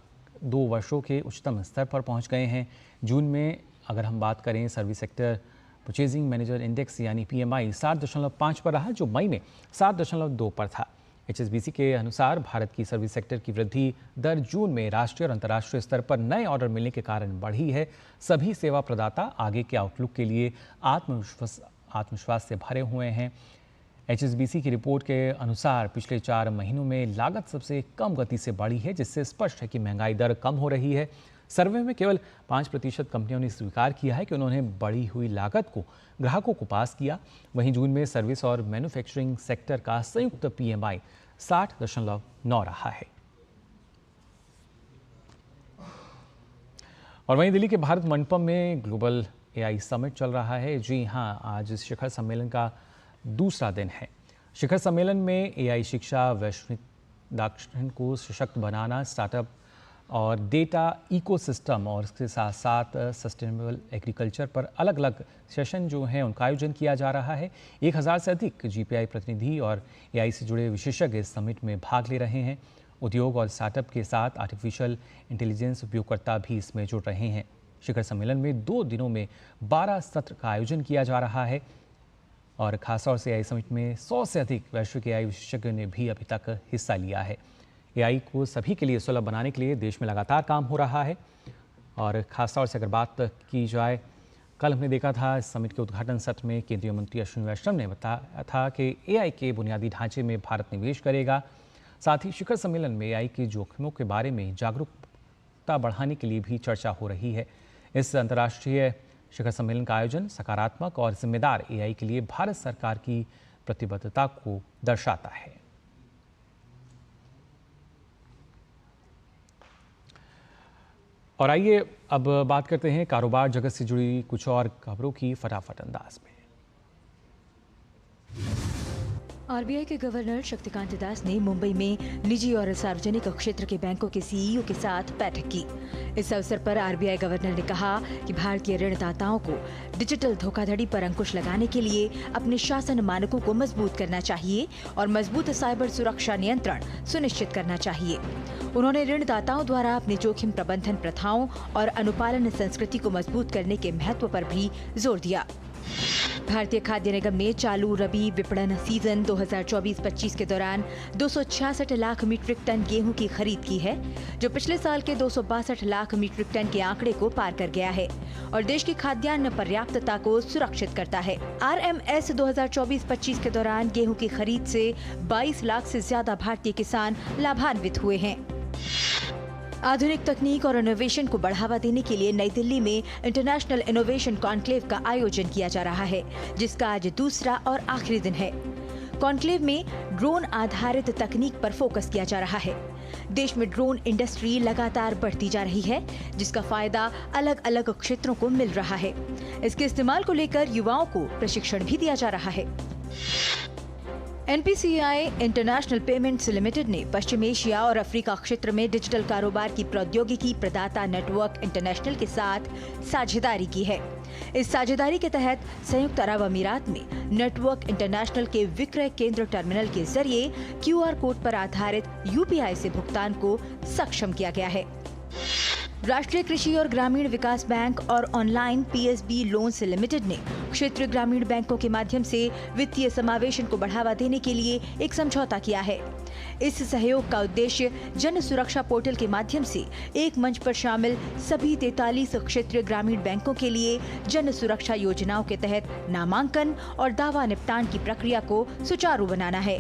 2 वर्षों के उच्चतम स्तर पर पहुंच गए हैं। जून में अगर हम बात करें service sector purchasing manager index यानी PMI 7.5 पर रहा, जो मई में 7.2 पर था। HSBC के अनुसार भारत की सर्विस सेक्टर की वृद्धि दर जून में राष्ट्रीय और अंतर्राष्ट्रीय स्तर पर नए ऑर्डर मिलने के कारण बढ़ी है। सभी सेवा प्रदाता आगे के आउटलुक के लिए आत्मविश्वास से भरे हुए हैं। HSBC की रिपोर्ट के अनुसार पिछले 4 महीनों में लागत सबसे कम गति से बढ़ी है, जिससे स्पष्ट है कि महंगाई दर कम हो रही है। सर्वे में केवल 5% कंपनियों ने स्वीकार किया है कि उन्होंने बढ़ी हुई लागत को ग्राहकों को पास किया। वहीं जून में सर्विस और मैन्युफैक्चरिंग सेक्टर का संयुक्त PMI 60.9 रहा है। और वहीं दिल्ली के भारत मंडपम में ग्लोबल AI समिट चल रहा है। जी हाँ, आज इस शिखर सम्मेलन का दूसरा दिन है। शिखर सम्मेलन में AI शिक्षा, वैश्विक दाक्षिण्य को सशक्त बनाना, स्टार्टअप और डेटा इकोसिस्टम और इसके साथ साथ सस्टेनेबल एग्रीकल्चर पर अलग अलग सेशन जो हैं उनका आयोजन किया जा रहा है। 1000 से अधिक GPI प्रतिनिधि और AI से जुड़े विशेषज्ञ इस समिट में भाग ले रहे हैं। उद्योग और स्टार्टअप के साथ आर्टिफिशियल इंटेलिजेंस उपयोगकर्ता भी इसमें जुड़ रहे हैं। शिखर सम्मेलन में 2 दिनों में 12 सत्र का आयोजन किया जा रहा है और खासतौर से AI समिट में 100 से अधिक वैश्विक AI विशेषज्ञों ने भी अभी तक हिस्सा लिया है। AI को सभी के लिए सुलभ बनाने के लिए देश में लगातार काम हो रहा है। और खासतौर से अगर बात की जाए, कल हमने देखा था इस समिट के उद्घाटन सत्र में केंद्रीय मंत्री अश्विनी वैष्णव ने बताया था कि AI के बुनियादी ढांचे में भारत निवेश करेगा। साथ ही शिखर सम्मेलन में AI के जोखिमों के बारे में जागरूकता बढ़ाने के लिए भी चर्चा हो रही है। इस अंतर्राष्ट्रीय शिखर सम्मेलन का आयोजन सकारात्मक और जिम्मेदार AI के लिए भारत सरकार की प्रतिबद्धता को दर्शाता है। और आइए अब बात करते हैं कारोबार जगत से जुड़ी कुछ और खबरों की फटाफट अंदाज में। RBI के गवर्नर शक्तिकांत दास ने मुंबई में निजी और सार्वजनिक क्षेत्र के बैंकों के CEO के साथ बैठक की। इस अवसर पर RBI गवर्नर ने कहा कि भारतीय ऋणदाताओं को डिजिटल धोखाधड़ी पर अंकुश लगाने के लिए अपने शासन मानकों को मजबूत करना चाहिए और मजबूत साइबर सुरक्षा नियंत्रण सुनिश्चित करना चाहिए। उन्होंने ऋणदाताओं द्वारा अपने जोखिम प्रबंधन प्रथाओं और अनुपालन संस्कृति को मजबूत करने के महत्व पर भी जोर दिया। भारतीय खाद्य निगम ने चालू रबी विपणन सीजन 2024-25 के दौरान 266 लाख मीट्रिक टन गेहूं की खरीद की है, जो पिछले साल के 262 लाख मीट्रिक टन के आंकड़े को पार कर गया है और देश की खाद्यान्न पर्याप्तता को सुरक्षित करता है। RMS 2024-25 के दौरान गेहूं की खरीद से 22 लाख से ज्यादा भारतीय किसान लाभान्वित हुए हैं। आधुनिक तकनीक और इनोवेशन को बढ़ावा देने के लिए नई दिल्ली में इंटरनेशनल इनोवेशन कॉन्क्लेव का आयोजन किया जा रहा है, जिसका आज दूसरा और आखिरी दिन है। कॉन्क्लेव में ड्रोन आधारित तकनीक पर फोकस किया जा रहा है। देश में ड्रोन इंडस्ट्री लगातार बढ़ती जा रही है, जिसका फायदा अलग अलग क्षेत्रों को मिल रहा है। इसके इस्तेमाल को लेकर युवाओं को प्रशिक्षण भी दिया जा रहा है। NPCI इंटरनेशनल पेमेंट्स लिमिटेड ने पश्चिम एशिया और अफ्रीका क्षेत्र में डिजिटल कारोबार की प्रौद्योगिकी प्रदाता नेटवर्क इंटरनेशनल के साथ साझेदारी की है। इस साझेदारी के तहत संयुक्त अरब अमीरात में नेटवर्क इंटरनेशनल के विक्रय केंद्र टर्मिनल के जरिए QR कोड पर आधारित UPI से भुगतान को सक्षम किया गया है। राष्ट्रीय कृषि और ग्रामीण विकास बैंक और ऑनलाइन PSB लोन्स लिमिटेड ने क्षेत्रीय ग्रामीण बैंकों के माध्यम से वित्तीय समावेशन को बढ़ावा देने के लिए एक समझौता किया है। इस सहयोग का उद्देश्य जन सुरक्षा पोर्टल के माध्यम से एक मंच पर शामिल सभी 43 क्षेत्रीय ग्रामीण बैंकों के लिए जन सुरक्षा योजनाओं के तहत नामांकन और दावा निपटान की प्रक्रिया को सुचारू बनाना है।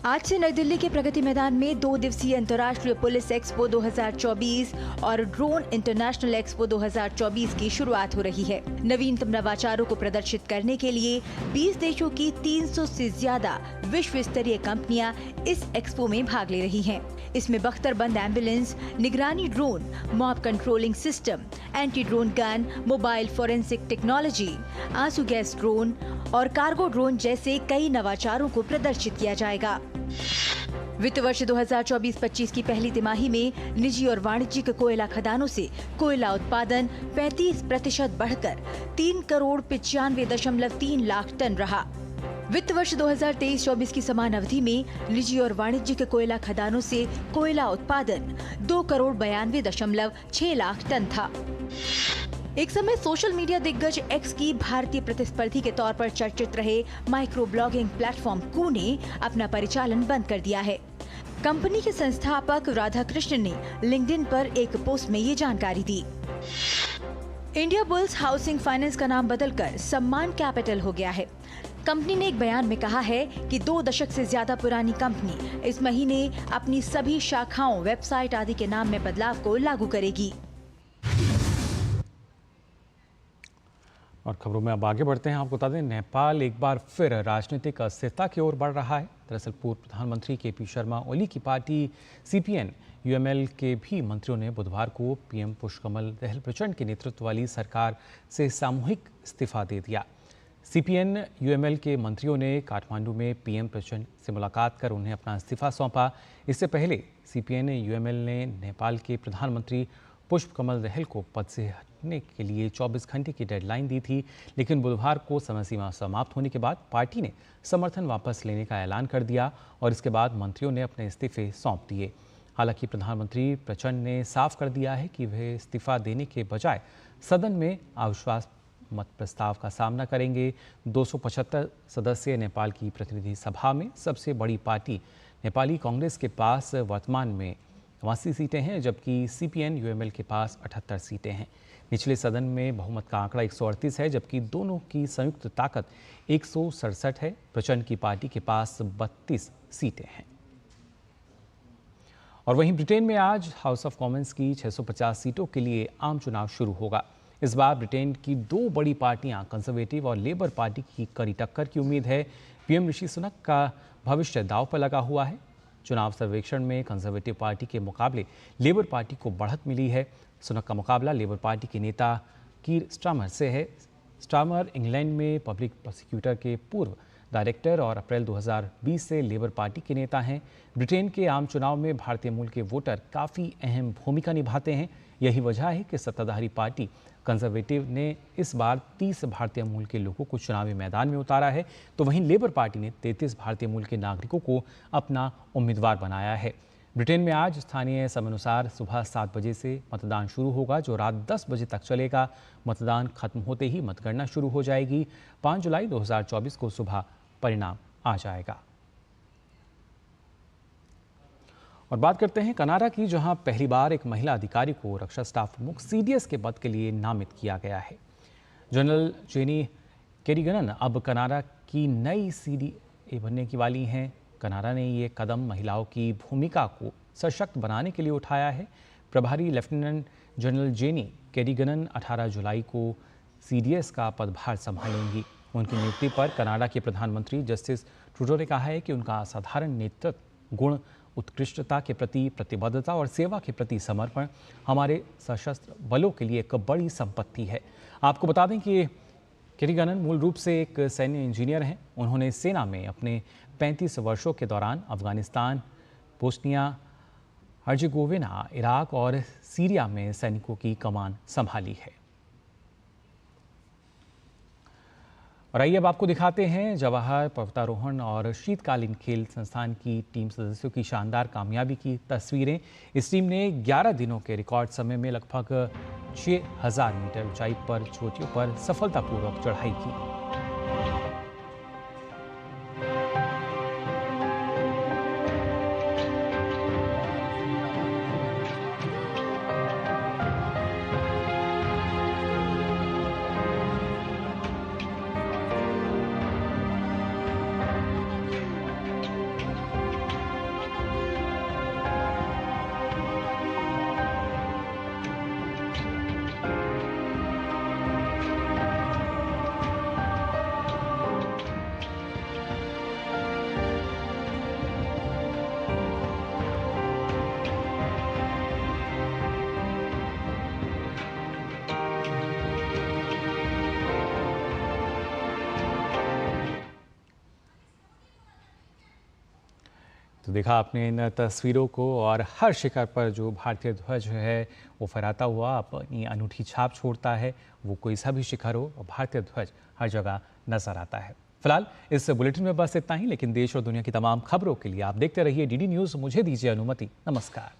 आज से नई दिल्ली के प्रगति मैदान में 2 दिवसीय अंतर्राष्ट्रीय पुलिस एक्सपो 2024 और ड्रोन इंटरनेशनल एक्सपो 2024 की शुरुआत हो रही है। नवीनतम नवाचारों को प्रदर्शित करने के लिए 20 देशों की 300 से ज्यादा विश्व स्तरीय कंपनियां इस एक्सपो में भाग ले रही हैं। इसमें बख्तरबंद एम्बुलेंस, निगरानी drone, mob controlling system, anti drone gun, mobile forensic technology, आंसू गैस ड्रोन और कार्गो ड्रोन जैसे कई नवाचारों को प्रदर्शित किया जाएगा। वित्त वर्ष 2024-25 की पहली तिमाही में निजी और वाणिज्यिक कोयला खदानों से कोयला उत्पादन 35% बढ़कर 3,95.3 लाख टन रहा। वित्त वर्ष 2023-24 की समान अवधि में निजी और वाणिज्यिक कोयला खदानों से कोयला उत्पादन 2,92.6 लाख टन था। एक समय सोशल मीडिया दिग्गज एक्स की भारतीय प्रतिस्पर्धी के तौर पर चर्चित रहे माइक्रो ब्लॉगिंग प्लेटफॉर्म कू ने अपना परिचालन बंद कर दिया है। कंपनी के संस्थापक राधाकृष्ण ने लिंक्डइन पर एक पोस्ट में ये जानकारी दी। इंडिया बुल्स हाउसिंग फाइनेंस का नाम बदलकर सम्मान कैपिटल हो गया है। कंपनी ने एक बयान में कहा है कि 2 दशक से ज्यादा पुरानी कंपनी इस महीने अपनी सभी शाखाओं, वेबसाइट आदि के नाम में बदलाव को लागू करेगी। और खबरों में अब आगे बढ़ते हैं। आपको बता दें, नेपाल एक बार फिर राजनीतिक अस्थिरता की ओर बढ़ रहा है। दरअसल पूर्व प्रधानमंत्री केपी शर्मा ओली की पार्टी सीपीएन यूएमएल के भी मंत्रियों ने बुधवार को पीएम पुष्पकमल दहल प्रचंड के नेतृत्व वाली सरकार से सामूहिक इस्तीफा दे दिया। सीपीएन यूएमएल के मंत्रियों ने काठमांडू में पीएम प्रचंड से मुलाकात कर उन्हें अपना इस्तीफा सौंपा। इससे पहले सीपीएन यूएमएल ने नेपाल के प्रधानमंत्री पुष्पकमल दहल को पद से हटने के लिए 24 घंटे की डेडलाइन दी थी, लेकिन बुधवार को समय सीमा समाप्त होने के बाद पार्टी ने समर्थन वापस लेने का ऐलान कर दिया और इसके बाद मंत्रियों ने अपने इस्तीफे सौंप दिए। हालांकि प्रधानमंत्री प्रचंड ने साफ कर दिया है कि वे इस्तीफा देने के बजाय सदन में अविश्वास मत प्रस्ताव का सामना करेंगे। 275 सदस्यीय नेपाल की प्रतिनिधि सभा में सबसे बड़ी पार्टी नेपाली कांग्रेस के पास वर्तमान में 82 सीटें हैं, जबकि सीपीएन यूएमएल के पास 78 सीटें हैं। निचले सदन में बहुमत का आंकड़ा 138 है, जबकि दोनों की संयुक्त ताकत 167 है। प्रचंड की पार्टी के पास 32 सीटें हैं। और वहीं ब्रिटेन में आज हाउस ऑफ कॉमन्स की 650 सीटों के लिए आम चुनाव शुरू होगा। इस बार ब्रिटेन की 2 बड़ी पार्टियां कंजर्वेटिव और लेबर पार्टी की कड़ी टक्कर की उम्मीद है। पीएम ऋषि सुनक का भविष्य दांव पर लगा हुआ है। चुनाव सर्वेक्षण में कंजर्वेटिव पार्टी के मुकाबले लेबर पार्टी को बढ़त मिली है। सुनक का मुकाबला लेबर पार्टी के नेता कीर स्टार्मर से है। स्टार्मर इंग्लैंड में पब्लिक प्रोसिक्यूटर के पूर्व डायरेक्टर और अप्रैल 2020 से लेबर पार्टी के नेता हैं। ब्रिटेन के आम चुनाव में भारतीय मूल के वोटर काफ़ी अहम भूमिका निभाते हैं। यही वजह है कि सत्ताधारी पार्टी कंजर्वेटिव ने इस बार 30 भारतीय मूल के लोगों को चुनावी मैदान में उतारा है, तो वहीं लेबर पार्टी ने 33 भारतीय मूल के नागरिकों को अपना उम्मीदवार बनाया है। ब्रिटेन में आज स्थानीय समयानुसार सुबह 7 बजे से मतदान शुरू होगा, जो रात 10 बजे तक चलेगा। मतदान खत्म होते ही मतगणना शुरू हो जाएगी। 5 जुलाई 2024 को सुबह परिणाम आ जाएगा। और बात करते हैं कनाडा की, जहां पहली बार एक महिला अधिकारी को रक्षा स्टाफ प्रमुख सीडीएस के पद के लिए नामित किया गया है। जनरल जेनी केरिगनन अब कनाडा की नई सीडीए बनने की वाली हैं। कनाडा ने ये कदम महिलाओं की भूमिका को सशक्त बनाने के लिए उठाया है। प्रभारी लेफ्टिनेंट जनरल जेनी केरिगनन 18 जुलाई को सीडीएस का पदभार संभालेंगी। उनकी नियुक्ति पर कनाडा के प्रधानमंत्री जस्टिस ट्रूडो ने कहा है कि उनका असाधारण नेतृत्व गुण, उत्कृष्टता के प्रति प्रतिबद्धता और सेवा के प्रति समर्पण हमारे सशस्त्र बलों के लिए एक बड़ी संपत्ति है। आपको बता दें कि केरिगनन मूल रूप से एक सैन्य इंजीनियर हैं। उन्होंने सेना में अपने 35 वर्षों के दौरान अफगानिस्तान, बोस्निया हर्जेगोविना, इराक और सीरिया में सैनिकों की कमान संभाली है। और आइए अब आपको दिखाते हैं जवाहर पर्वतारोहण और शीतकालीन खेल संस्थान की टीम सदस्यों की शानदार कामयाबी की तस्वीरें। इस टीम ने 11 दिनों के रिकॉर्ड समय में लगभग 6000 मीटर ऊंचाई पर चोटियों पर सफलतापूर्वक चढ़ाई की। तो देखा आपने इन तस्वीरों को, और हर शिखर पर जो भारतीय ध्वज है वो फहराता हुआ अपनी अनूठी छाप छोड़ता है। वो कोई सा भी शिखर हो, भारतीय ध्वज हर जगह नजर आता है। फिलहाल इस बुलेटिन में बस इतना ही, लेकिन देश और दुनिया की तमाम खबरों के लिए आप देखते रहिए डीडी न्यूज़। मुझे दीजिए अनुमति। नमस्कार।